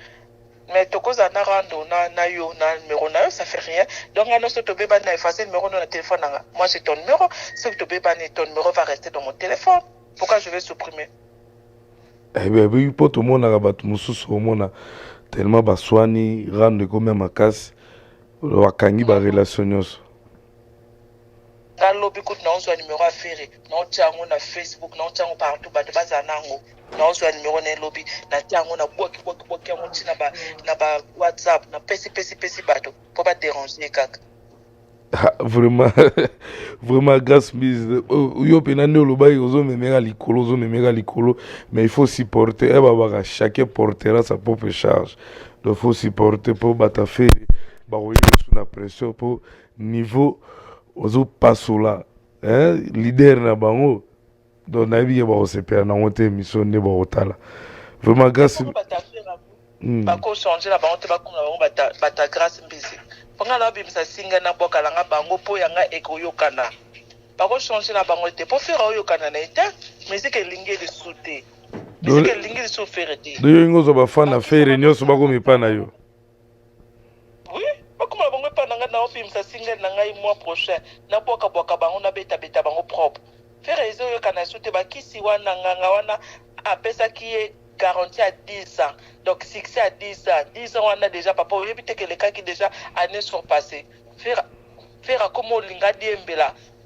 mais tokoza na rando na yo na numéro na yo ça fait rien donc on se to beba na effacer numéro dans le téléphone nga moi c'est ton numéro c'est que to beba ni ton numéro va rester dans mon téléphone pourquoi je vais supprimer eh bien oui pour tout le monde bato mususu omona tellement baswani rando comme makasi wakangi ba relation nyonso ngalobi kuti na onzo numéro affaire na otyango na Facebook na otyango partout bato bazanango na onzo numéro na lobi na tyango na boki yango tina na ba WhatsApp na pesi bato pour pas déranger kaka vraiment grâce mise yo pena ne lobai ozo memera likolo mais il faut supporter baba chacun portera sa propre charge donc faut supporter pour bata faire ba sous la pression pour niveau ozo pasola leader na bango donc na bi ba osepera na wote mission ne ba otala vraiment grâce ba ko changer la bango te ba ko na bango bata grâce mbisi ponga na bimisa singa na boka langa bango po yanga ekoyokana ba ko changer la bango te po faire oyokana na ete musique elingi de souter musique elingi de souffrir te do yo ngozo ba fana faire nyoso ba ko mipa na yo bakoma bango pa nanga na ofimisa singa na ngai mois prochain na boka bango na beta bango propre faire ezo yokana souter bakisi wana nganga wana apesa ki ye garantie à 10 ans. Donc, succès à 10 ans. 10 ans, on a déjà, papa, vous avez que les cas qui déjà années sont passées. Faire comme on l'a dit,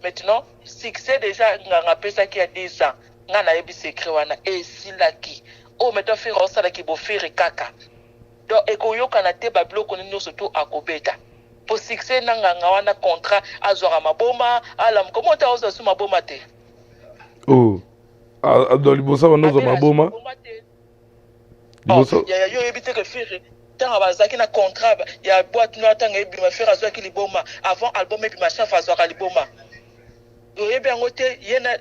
maintenant, succès déjà, on a appelé ça qui a 10 ans. On a eu secret, on a et là qui. Oh, maintenant, faire ça qui va faire caca. Donc, et qu'on y a des bablo qu'on est surtout à Kobeta. Pour succès, on a un contrat à Zoramaboma, à l'âme. Comment tu as osé sur ma boma? Oh, dans les bossa, on a Zoramaboma. Yo éviter que faire tant bazaki na contrat ya boîte no tanga ebi ma faire azwa ki liboma avant album ebi ma chef azwa ka liboma yo yebi angote yena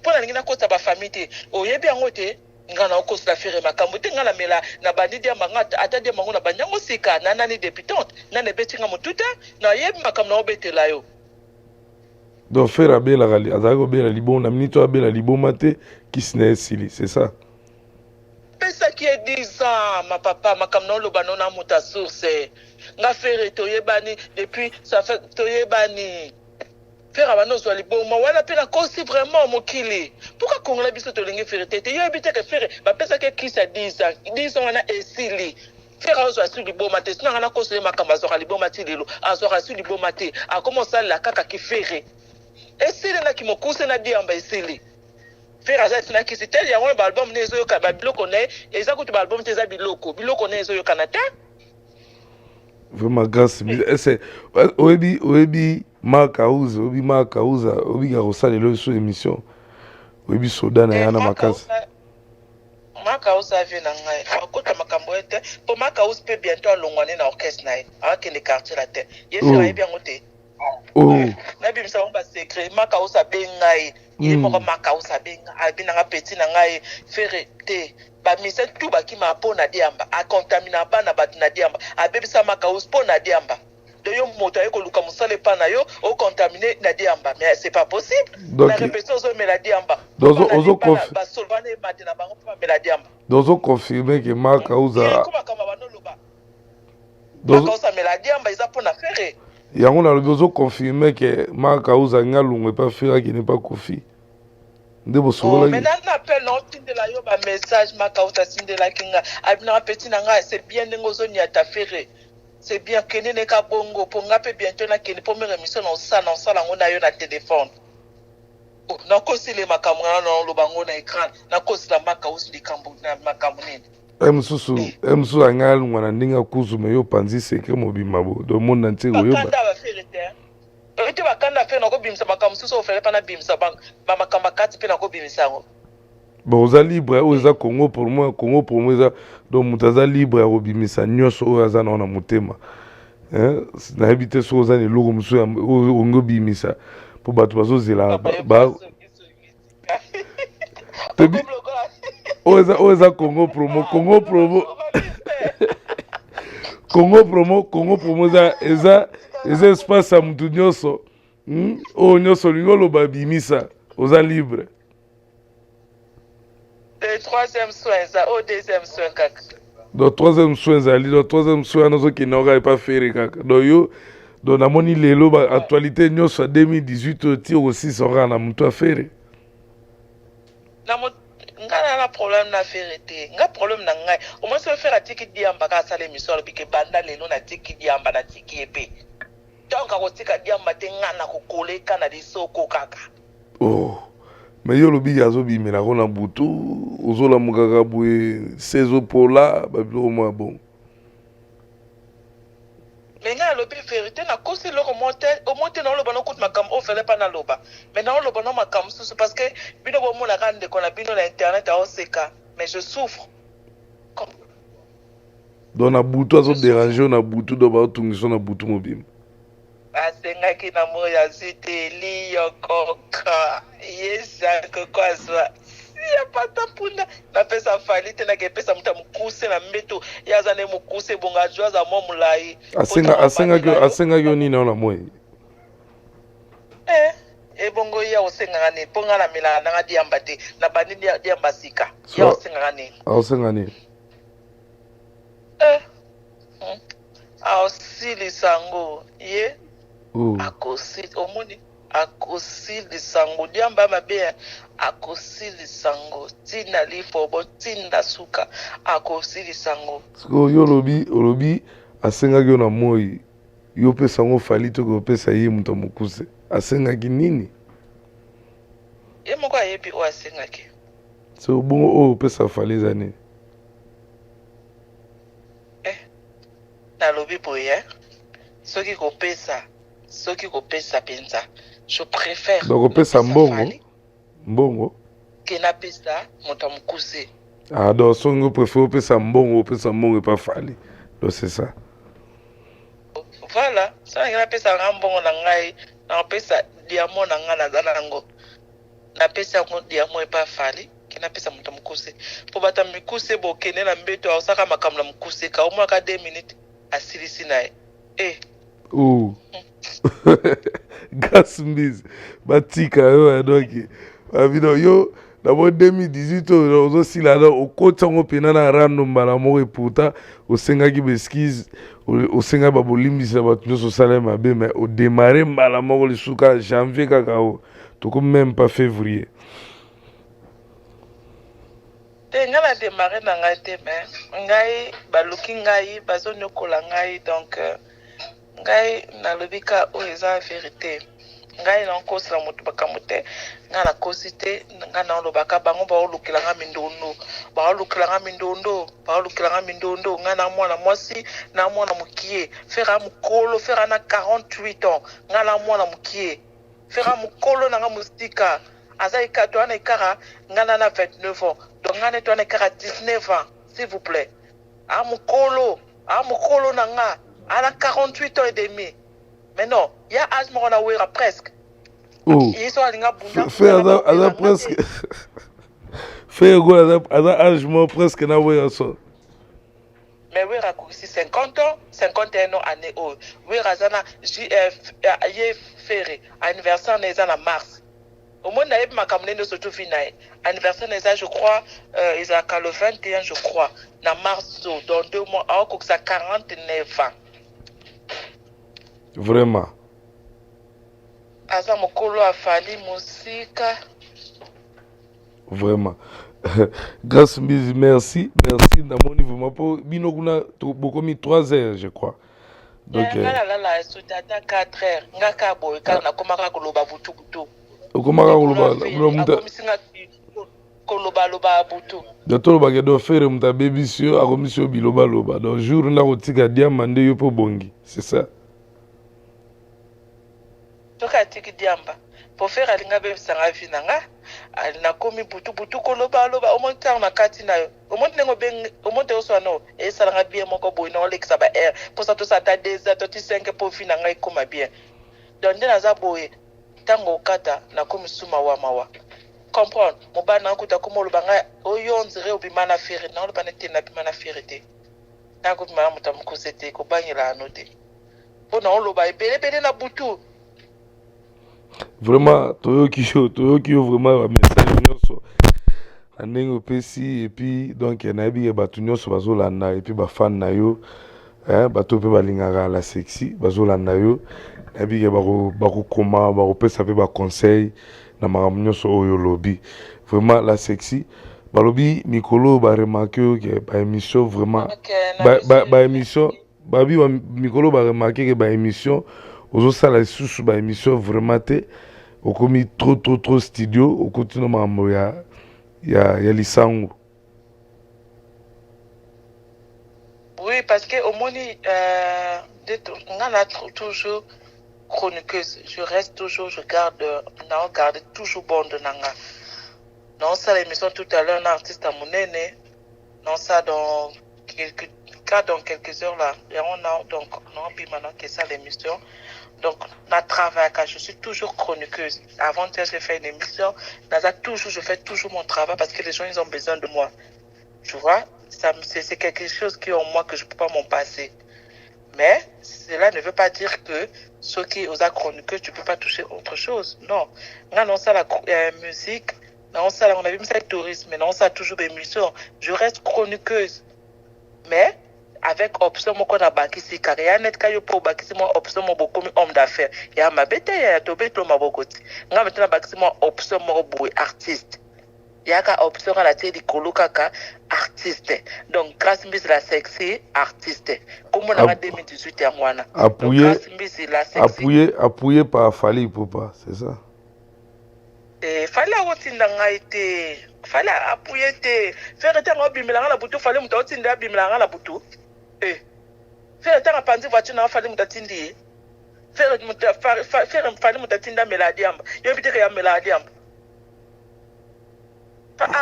pona ngina kota ba famille te o yebi angote ngana ko la faire makambo te ngala mela na bandidi mangata atade mango na banyango sika na nani débutante na ne betinga mututa na yebi makambo na obetela yo donc faire abela gali azako bela liboma na minito abela liboma te kisne sili c'est ça. Pesa qui est 10 ans, ma papa, ma kamnon lo banona muta source. Nga faire toye bani depuis ça fait toye bani. Faire abano so liboma wala pena kosi vraiment mokili. Pourquoi kongola biso to lingi faire tete yo ebite que faire ba pesa que qui ça 10 ans. 10 ans wana esili. Faire azo asu liboma te sina ngana kosi makamba zo liboma ti lelo. Azo asu liboma te. A commencer la kaka ki faire. Esili na ki mokuse na diamba esili. Faire azat na kisitel ya un album nezo yoka ba biloko ne eza kutu ba album teza biloko ne ezo yoka na ta vraiment grâce c'est oebi makauza obi ga rosale le sur émission oebi soda na yana makasi makauza vi na ngai akota makambo ete po makauza pe bientôt alongwane na orchestre na ye akende quartier la terre yefera yebi yangote na bimisa ba secret makauza be ngai il moko makausa benga abina nga petit na ngai faire te ba mise tout ba ki ma pona diamba a contaminer bana bat na diamba abebisa makausa pona diamba de yo moto ayeko luka musale pa na yo o contaminer na diamba mais c'est pas possible donc, la répétition zo mela diamba donc ozo confirmer ba solvane mate na bango pa mela diamba donc ozo confirmer que makausa kuma kama banoloba makausa mela diamba isa pona faire yango na lobi ozo confirmer que makauza nga lungu epa fera qui n'est pas kofi nde bosobola mais nan appel non tindela yo ba message makauza sindela kinga abina petit na nga c'est bien ngozo ni ata faire c'est bien kene ne ka bongo po nga pe bientôt na kene po me remission na sala ngona yo na téléphone na kosi le makambo na lo bango na écran na kosi la makauza likambo na makambo nini emsusu anga ngwana ndinga kuzume yo panzi secret mobima bo do monde entier yo ba kanda ba faire te ete bakanda fe na ko bimisa makambo susu ofele pa na bimisa ba makambo kati pe na ko bimisa ngo bon oza libre oza Congo pour moi eza donc mutaza libre ya kobimisa nyonso oyo aza na motema nayebi te soki oza na eloko mosusu ongo bimisa mpo bato bazozela oyo eza Congo promo Congo promo eza espace ya mutu nyonso oyo nyonso olingi oloba bimisa oza libre. Troisième soin eza au deuxième soin kaka. Donc troisième soin ezali donc troisième soin nazokende oka epa fere kaka donc yo donc namoni lelo actualité nyonso ya 2018 oti okosisa oka na motu afere. Nga na problème na fere te nga problème na ngai au moins so fere atiki diamba ka sala émission alobi ke banda lelo na tiki diamba na tiki epe donc akotika diamba te nga na kokoleka na lisoko kaka. Oh mais yo lobi azobimela ko na butu ozolamukaka boye sezo pola babilo mwa bon. Mais nga lobi vérité na kosi loko monte na loba no kut makam o fele pa na loba mais na loba no makam susu parce que bino bo mona ka ndeko na bino na internet a oseka mais je souffre. Donc na butu azo déranger na butu do ba otungiso na butu mobim. Asengaki na moya zite liyo koka yesa kokwaswa ya pata punda na pesa falite na ke pesa muta mukuse na mbeto yaza ne mukuse bonga jwaza mo mulai asenga yo nini na moyi bongo ya osenga ne ponga na mila na diamba te na banini diamba sika ya osenga ne osenga ne osili sango ye akosili omoni akosili sango diamba mabe akosili sango tina lifo bo tina suka akosili sango siko yo olobi asengaki yo na moi yo pesa ngo fali to ko pesa ye muto mukuse asengaki nini ye moko ayebi o asengaki so bongo o pesa fali zane na lobi boye soki kopesa penza je préfère donc kopesa mbongo ke na pesa moto mukuse donc songo préfère pesa mbongo pas fali donc c'est ça voilà ça na pesa mbongo na ngai na pesa diamant na ngai na zalango na pesa ngo diamant pas fali ke na pesa moto mukuse po bata mukuse bo kene na mbeto osaka makamla mukuse ka omwa ka 2 minutes asilisi naye gas mbizi batika yo adoki babino yo d'abord 2018 ozosila na okotango pena na rando mbala moko eputa osengaki beskize osenga babolimbisa bato nyonso osala mabe mais odémarre mbala moko lisuka janvier kaka o toko même pas février nga na démarré na ngai te mais ngai baluki ngai bazonyokola ngai donc ngai nalobi ka oyo eza vérité ngai nankosila moto makambo te ngai nakosi te ngai naolobaka bango baolukelanga mindondo ngai na mwana mwasi na mwana mokie fera mokolo fera na 48 ans ngai na mwana mokie fera mokolo na nga mosika aza ikato ana ikara ngana na 29 ans donc ngana to ana ikara 19 ans s'il vous plaît mokolo na nga ana 48 ans et demi mais non ya âge mo na wera presque yiso alinga bunda fait presque fait go ada âge mo presque na wera so mais wera ko 50 ans 51 ans année wera zana JF ye fere anniversaire na na mars au moins naïb makamne surtout finaï anniversaire je crois ils ont le 21 je crois na mars dans 2 mois alors que ça 49 ans vraiment asa mokolo afali musika vraiment grâce mbizi merci na mon niveau ma po bino kuna beaucoup mis 3 heures je crois donc la sutata 4 heures ngaka boy kana komaka koloba butu okomaka koloba butu tolobaka do fere mutu abebisi yo akomisi yo bilobaloba donc jour nakotika diamba nde yo mpo bongi c'est ça toka tiki diamba Pour faire alinga be sanga vinanga, alina komi butu koloba loba o monta na kati na yo. O monte ngo ben o monte oso no e sala bien moko boy no lexa ba air. Pour ça tout ça ta 2 heures, 5 pour vinanga ikoma bien. Donc ndena za boy tango kata na komi suma wa mawa. Comprendre, mon bana kuta komo lo banga oyo nzire obimana fere na lo bana te na bimana fere te. Na ko bimana mutamu ko sete ko banyela anote. Pona on lo ba ebele na butu. Vraiment, Toyoki vraiment un message nyonso. Anengo pesi et puis donc na bi batu nyonso bazolanda et puis ba fan na yo, bato pe balingaka la sexy bazolanda yo. Na bi bako koma bako pesa pe ba conseil na makambo nyonso oyo lobby. Vraiment la sexy balobi mikolo ba remarquer que ba émission vraiment ba émission babi mikolo ba remarquer que ba émission ozo sala sous ba émission vraiment te okomi trop studio au continue mambo ya lisango. Oui, parce que au moni on a toujours chroniqueuse. Je reste toujours, je garde toujours bon de nanga. Non, ça l'émission tout à l'heure, un artiste à Mounene. Non, ça dans quelques heures là. Et on a donc non, puis maintenant que ça l'émission. Donc, on travaille, je suis toujours chroniqueuse. Avant que je fais une émission, je fais toujours mon travail parce que les gens, ils ont besoin de moi. Tu vois, c'est quelque chose qui est en moi que je ne peux pas m'en passer. Mais cela ne veut pas dire que ceux qui osent chroniqueuse, tu ne peux pas toucher autre chose. Non. Non, ça, la musique, non, ça, on a vu ça, le tourisme, mais non, ça, toujours des émissions. Je reste chroniqueuse. Mais, avec option moko na bakisi carrière net kayo po bakisi mo option mo bokomi homme d'affaires ya mabete ya tobeto mabokoti nga betena bakisi mo option mo boy artiste ya ka option la tedi kolokaka artiste donc grâce mbisi la sexy artiste comme on a 2018 ya mwana appuyé par Fally Ipupa, c'est ça. Fallait otinda ngai te fallait appuyer te faire te ngobimela la butu fallait muta otinda bimela la butu. Faire tant panzi voiture na fali mutatindi faire fali mutatinda meladi amba yo biteke ya meladi amba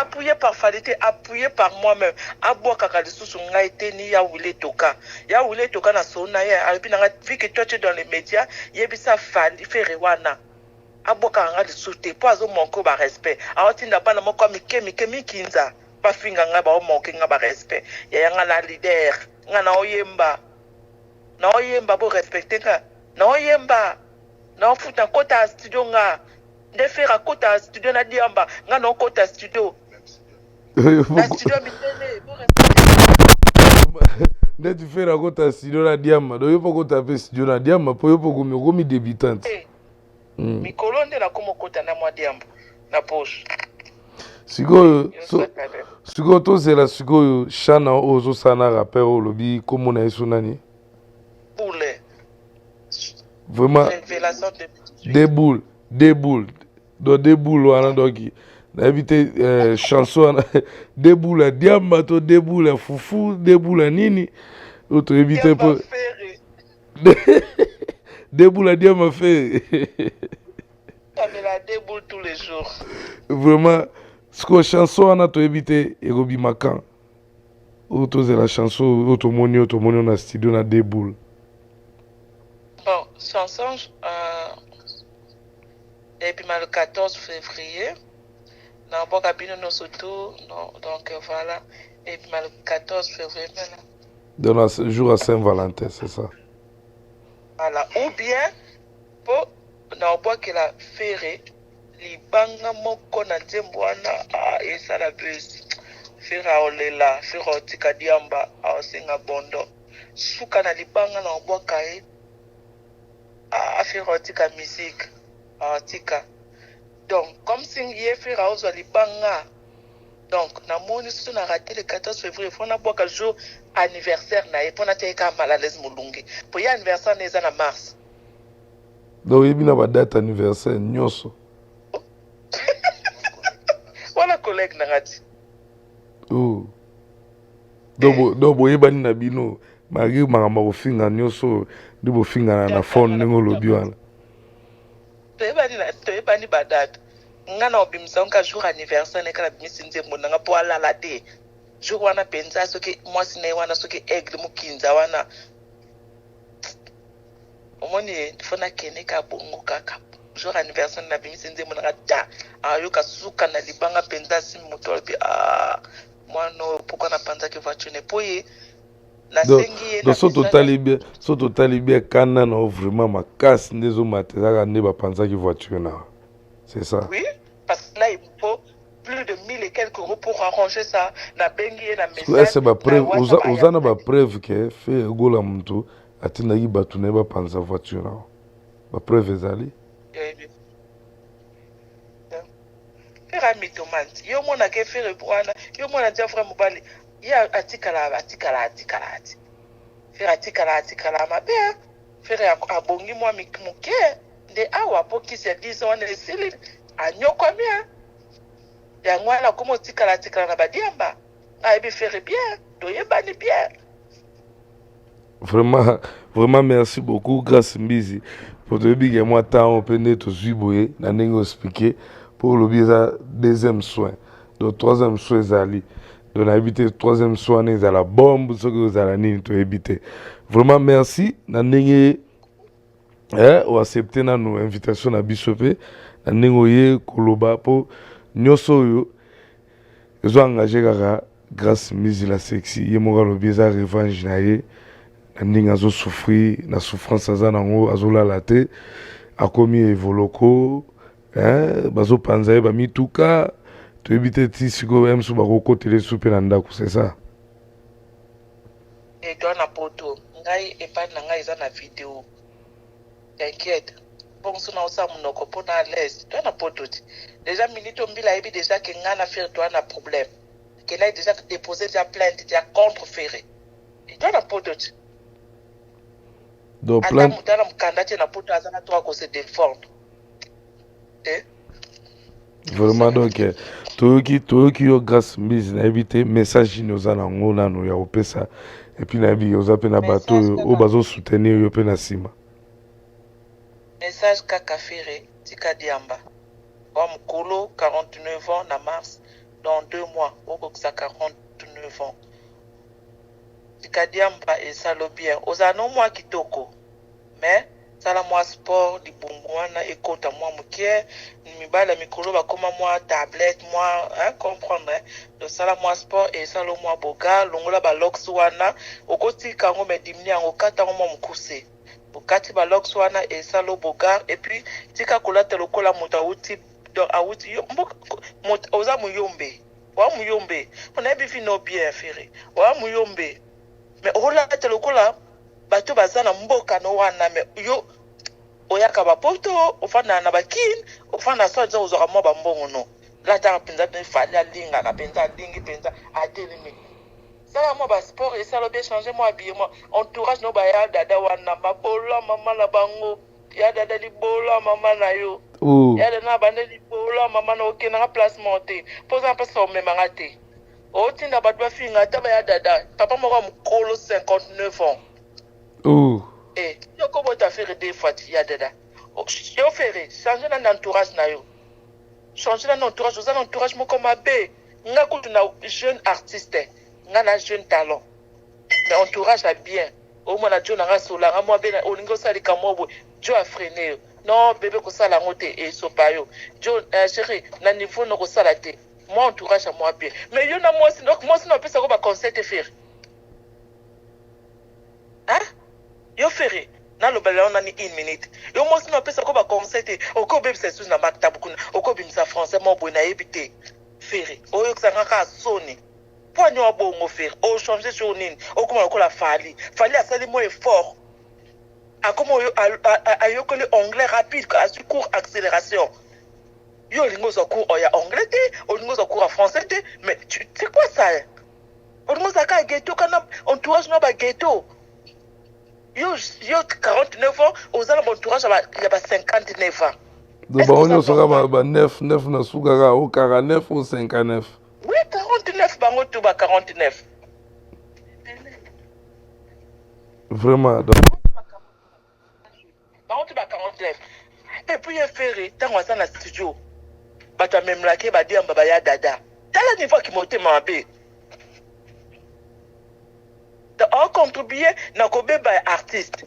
appuyé par falité appuyé par moi-même abwa kaka lisusu ngai te ni ya wule toka na sona ya albi na vu que toi tu es dans les médias yebisa fali faire wana abwa kanga lisusu te po azo manko ba respect aotinda bana moko mikinza ba finga nga ba manko nga ba respect ya nga na leader nga na oyemba bo respecter nga na oyemba na ofuta kota studio nga nde fera kota studio na diamba nga na kota studio na studio mitene bo respecter nde tu fera kota studio na diamba do yo poko taper studio na diamba po yo poko mi débutante mikolo nde na komo kota na mwa diamba na poche sikoyo tozela sikoyo shana ozosana rapper olobi kombo na yesu nani boule vraiment des boules donc des boules wana donc nayebi te chanson wana des boules ya diamba to des boules ya fufu des boules ya nini oyo toyebi te po des boules ya diamba fere des boules tous les jours vraiment siko chanson wana toyebi te ekobima kan oyo tozela chanson oyo tomoni na studio na des boules. Bon, chanson depuis le 14 février dans bon cabinet nous surtout donc voilà et puis le 14 février dans le jour à Saint-Valentin, c'est ça. Voilà, ou bien pour na bois que la ferré libanga moko na nzembo wana et ça la bus fera olela fera tika diamba asinga bondo suka na libanga na bois kae fera tika musique tika donc comme si y fera ozo libanga donc na moni so na raté le 14 février faut na bois ka jour anniversaire na et pour na teka malalaise mulungi pour y anniversaire neza na mars. Donc il y a une date anniversaire nyonso. Voilà collègue nangati. Oh. Donc boye bani na bino mari mangamba ofinga nyonso ndi bofinga na phone nengo lobi wana. toyebani badate nga na obimisa nka jour anniversaire nekala bimisi nzembo nanga po alala te jour wana penza soki mwasi na ye wana soki aigle mokinza wana omoni fona kene ka bongo kaka jour anniversaire na bimisi nzembo nanga ta ayoka suka na libanga penza si moto alobi mwana pourquoi na panzaki voiture ne po ye donc so totali bien kana na vraiment makasi nde ezomata ezaka nde bapanzaki voiture na c'est ça. Oui, parce que là il faut plus de 1000 et quelques euros pour arranger ça na bengi et na message. C'est ba preuve uzana ba preuve que fait gola muntu atindaki batu na bapanza voiture na ba preuve ezali. Faire mitomante yo mona ke faire bwana yo mona dia frère mobali ya atikala faire atikala mabe faire abongi moi muke de awa poki se 10 ans de sili anyoko mia ya ngwana komo tikala na badiamba aibi faire bien doyebani bien. Vraiment merci beaucoup grâce Mbizi pour te dire que moi temps opende to zuiboye na ndenge expliquer pour le bien deuxième soin donc troisième soin ezali donc na habité troisième soin est à la bombe ce que vous allez nini to habiter vraiment merci na ndenge ou accepter na nos invitation na bisope na ndenge oye koloba po nyoso yo ezo engagé kaka grâce Mbizi la sexy ye moko lo bien revanche na ye na ndenge azo souffrir na souffrance aza nango azolala te akomi evoloko bazo panza ye bamituka toyebi ti sikoyo emso bakokotela esu mpe na ndako c'est ça. Edouard na poto ngai epai na ngai eza na video t'inquiète bonso na osa monoko mpo na l'aise to na poto ti déjà minute ombila ayebi déjà ke ngai na faire toi na problème ke na déjà déposé déjà plainte déjà contre ferré to na poto ti donc plainte mutana mukanda ti na poto aza na to ko se défendre. Vraiment donc toyoki yo grâce Mbizi na éviter message inoza nango nano ya opesa et puis na yebi oza pe na bato oyo bazo soutenir yo pe na sima message kaka fere tika diamba wa mukolo 49 ans na mars dans 2 mois okokisa 49 ans tika diamba esalo bien oza no mwa kitoko mais sala mwa sport libungu wana ekota mwa mukie mibala mikolo bakoma mwa tablette mwa comprendre donc sala mwa sport et sala mwa boga longola ba lox wana okotika ngo medimni yango kata ngo mwa mukuse bokati ba lox wana et sala boga et puis tika kolata lokola moto auti donc auti moto oza muyombe wa muyombe on a bien no bien ferré wa muyombe mais olata lokola bato bazana mboka no wana me yo oyaka bapoto ofana na bakin ofana soja ozoka mwa bambongo no la ta penza te fali alinga na penza lingi penza atelemi sala mwa ba sport et ça le bien changer moi habillement entourage no ba ya dada wana mabola mama na bango ya dada libola mama na yo ya dada na bande libola mama na okena na placement te posa pas so memanga te otinda bato bafinga ta ba ya dada papa moko mukolo 59 ans. Eh, yo kobo ta faire des fois ya dada. Yo faire changer na entourage na yo. Changer na entourage, vous avez entourage moko mabe. Nga kutu na jeune artiste, nga na jeune talent. Mais entourage a bien. Au moins na jo na rasola, nga mo be olingo sali kamobo, jo a freiner. Non, bébé ko sala ngote e so pa yo. Jo chérie, na niveau no ko sala te. Moi entourage a moi bien. Mais yo na moi sino pesa ko ba conseil te faire. Hein? Yo ferré na lo bala on a ni 1 minute yo mo sino pesa ko ba conseil oko bebe se sous na maktabu kuna oko bimisa français mo bo na ebité ferré oyo ksanga ka soni poigno bongo ferré o changer sur nini okoma ko la fali asali mo effort akomo yo ayoko le anglais rapide à court accélération yo lingo za cours ya anglais te o lingo za cours français te mais c'est quoi ça o lingo za ka ghetto kana entourage no ba ghetto. Yo 49 ans, aux alentours de entourage, il y a 59 ans. Donc, on sera 9 na soukara, au 49 ou 59. Oui, 49, bango tout bas 49. Vraiment. Donc. Bango tout bas 49. Et puis efere tango aza na studio bato amemlaki badiamba baya dada tala niveau ki motema mabe on contribué na kobeba artiste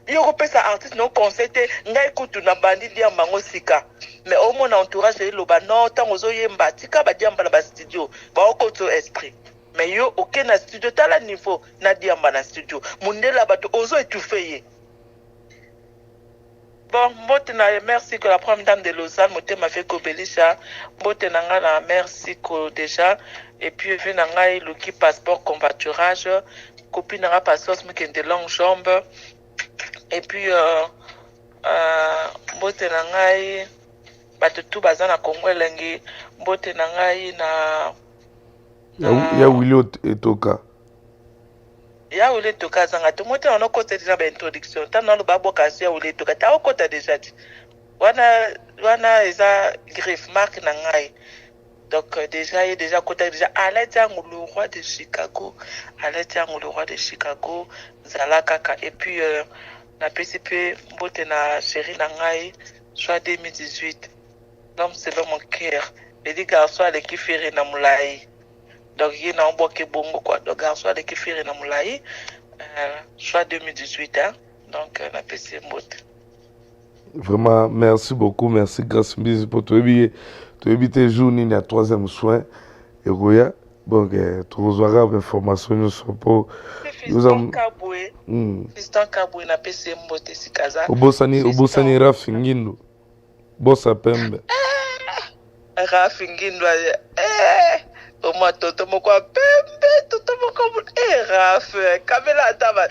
yo kopesa artiste no conseil te ngai kutu na bandi diamba ngo sika mais au moins entourage eloba non tango ozoyemba tika badiamba na ba studio baokoto esprit mais yo oke na studio tala niveau na diamba na studio mundela bato ozo étouffer ye. Bon, merci que la première dame de Lausanne m'a fait Kobelisha. Merci que déjà. Et puis, vu nangai le passeport combaturage, copine n'a passeport mais de longues jambes. Et puis, mbote nangai bato tout bazan na Congo lengi mbote nangai na ya Willy Etoka. Ya ule toka zanga to mote on okota déjà ba introduction tant na lo ba boka ya ule toka ta okota déjà dit wana eza griffe marque na ngai donc déjà il déjà kota déjà Alain le roi de Chicago zala kaka et puis na PCP mbote na chérie na ngai soit 2018 donc c'est dans mon cœur et dit garçon avec qui faire na mulai. Donc, il y a un bon bongo quoi. Donc, garçon de Kifiri na Moulaï, soit 2018, hein. Donc, on a passé mot. Vraiment, merci beaucoup, merci grâce pour toi. Tu habites journée à 3e soin. Et Goya, bon, tu reçois l'information sur pour. Nous avons. Fiston Kaboué na passé mot si Kaza. Obosani Rafingindo. Bossa Pembe. Rafingindo. Oma toto moko pembe toto moko rafe kamela taba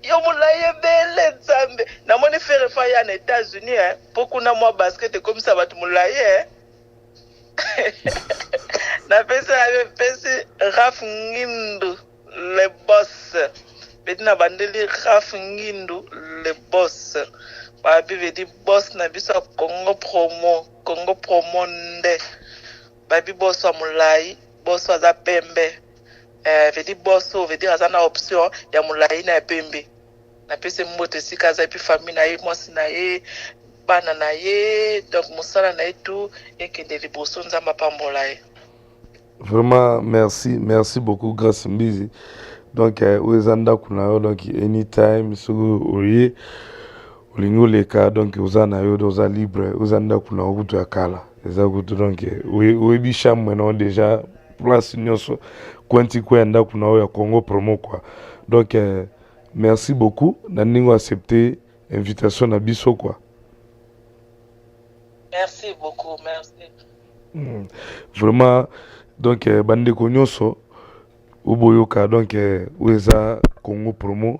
yo mulaye bele nzambe na moni faire faya na États-Unis hein beaucoup na moi basket comme ça bat mulaye na pesi Raf Ngindu le boss bedina bandeli Raf Ngindu le boss ba bive di boss na biso Congo promo nde babi bosso mulai bosso aza pembe vedi bosso vedi aza na option ya mulai na pembe na pese mbote sika za puis famille na ye mwasi na ye bana na ye donc musala na ye tout ekende liboso nzamba pambola ye. Vraiment merci beaucoup grâce mbizi donc uzanda kuna donc anytime so oye olingo leka donc uzana yo doza libre uzanda kuna okutu akala. Donc, oui, chambre déjà place nyonso kwanti kwenda kuna ya Congo promo quoi. Donc merci beaucoup naningo accepter invitation na biso quoi. Merci beaucoup, merci. Vraiment donc bande ko nyonso oboyoka donc weza Congo promo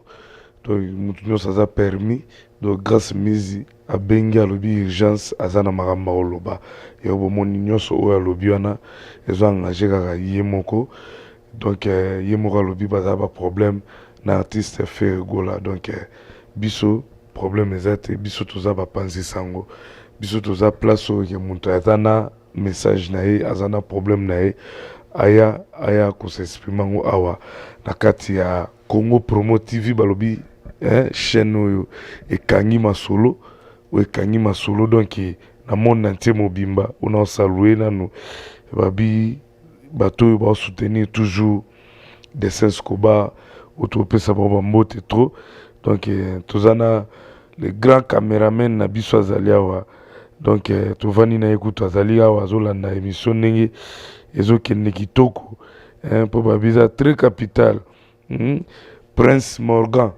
donc mutu nyonso za permis donc grâce mizi abengi alobi urgence azana maramba oloba yo bomoni nyonso oyo alobi wana ezo engagé kaka ye moko donc ye moko alobi baza ba problème na artiste fait gola donc biso problème ezate biso toza bapanzi sango biso toza place oyo muntu azana message na ye azana problème na ye aya ko s'exprimer ngo awa na kati ya Congo Promo TV balobi chaîne oyo ekangi masolo donc na monde entier mobimba on a salué nanu babi bato ba soutenir toujours Descens Koba autopesa ba mbote trop donc tozana le grand caméraman na biso azaliawa donc tovani na ekuta azaliawa azolanda émission ndenge ezokende kitoko po babiza très capital Prince Morgan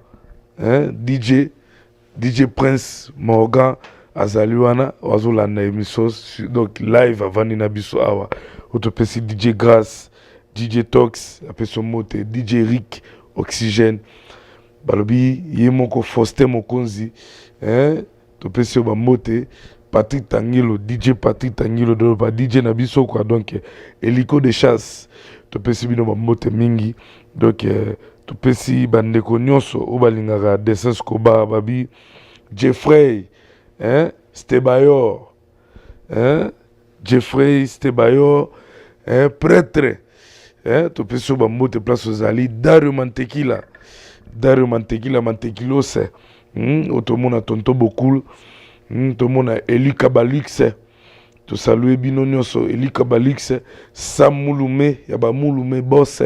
DJ Prince Morgan azaliwana wazolanda émission donc live avani na biso awa autopesi DJ Grace DJ Tox apeso mote DJ Rick Oxygène balobi yemoko Faustin Mokonzi topesi ba mote Patrick Tangilo DJ Patrick Tangilo do ba DJ na biso quoi donc hélico de chasse topesi bino ba mote mingi donc topesi bandeko nyonso obalingaka Descens Koba babi Jeffrey Stebayor Jeffrey Stebayor prêtre topesi ba mote place ozali Dario Mantekila Mantekilose otomona tonto bokul tomona Eli Kabalix to salue bino nyonso Eli Kabalix Samulume ya ba Mulume boss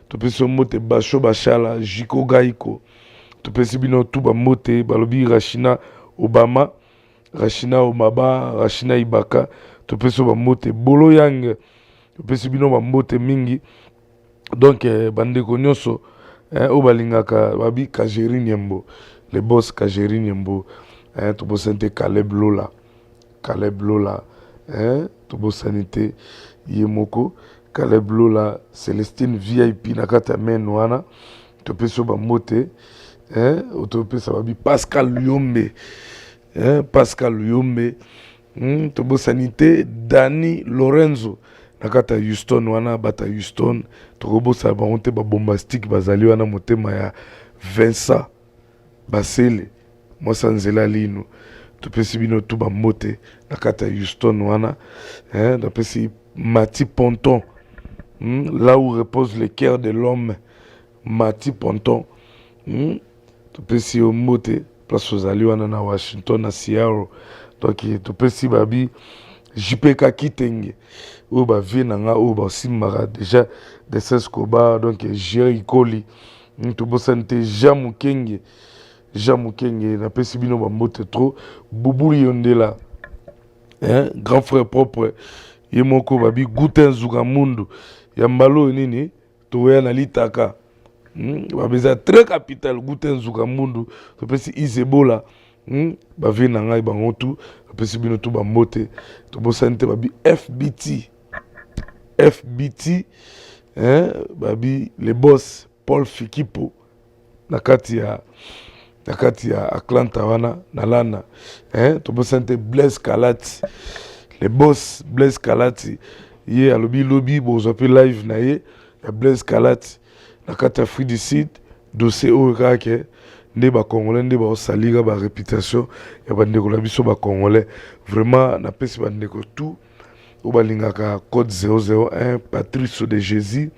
to pesi mote Basho Bashala Jiko Gaiko to pesi bino tout ba mote balobi Rashina Obama Rashina Omaba Rashina Ibaka to pesi ba mote Bolo Yang to pesi bino ba mote mingi donc bandeko nyonso o balingaka babi Kajeri Nyembo le boss Kajeri Nyembo to bosante Caleb Lola to bosanité Yemoko Caleb Lola Celestine VIP nakata men wana to peso ba mote to pesa babi Pascal Luyombe Pascal Luyombe to bosanité Dani Lorenzo nakata Houston wana bata Houston to bosa ba honte ba bombastique bazali wana motema ya Vincent Basele Mosanzela Lino to pesi bino tout ba mote nakata Houston wana to pesi Mati Ponton là où repose le cœur de l'homme Mati Ponton to pesi o mote place ozali wana na Washington na Seattle donc to pesi babi JPK Kitenge ou ba vie nanga ou ba simara déjà de Escobar donc Jerry Koli to bosante Jamukenge na pesi bino ba mote trop Bubuli Yondela grand frère propre Yemoko babi Guten Zugamundu ya mbalo nini to ya na litaka babeza très capital Guten Zugamundu to pesi Isebola ba vie nanga ba ngotu pesi bino to ba mote to bosante babi FBT babi le boss Paul Fikipo nakati ya Atlanta wana nalana to bosante Blaise Kalati le boss Blaise Kalati ye alobi lobby bozope live na ye ya Blaise Kalati nakati ya Free du Sud dossier o kake nde ba congolais nde ba osaliga ba réputation ya bandeko la biso ba congolais vraiment na pesi bandeko tout o balingaka code 001 Patrice de Jésus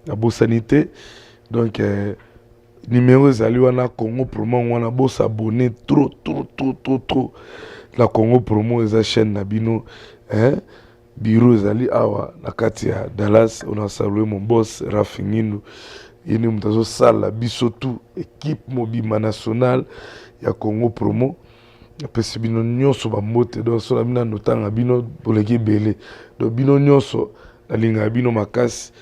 la bosanité donc numéro ezali wana Congo Promo wana bo s'abonner trop la Congo Promo eza chaîne na bino bureau ezali awa na kati ya Dallas on a salué mon boss Rafingindo yene mutazo sala biso tout équipe mobima nationale ya Congo Promo pesi bino nyonso ba mote do so la bina notanga bino boleki belé do bino nyonso na linga bino makasi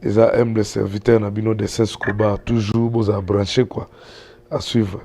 eza humble serviteur na bino de Escobar toujours boza branché quoi à suivre.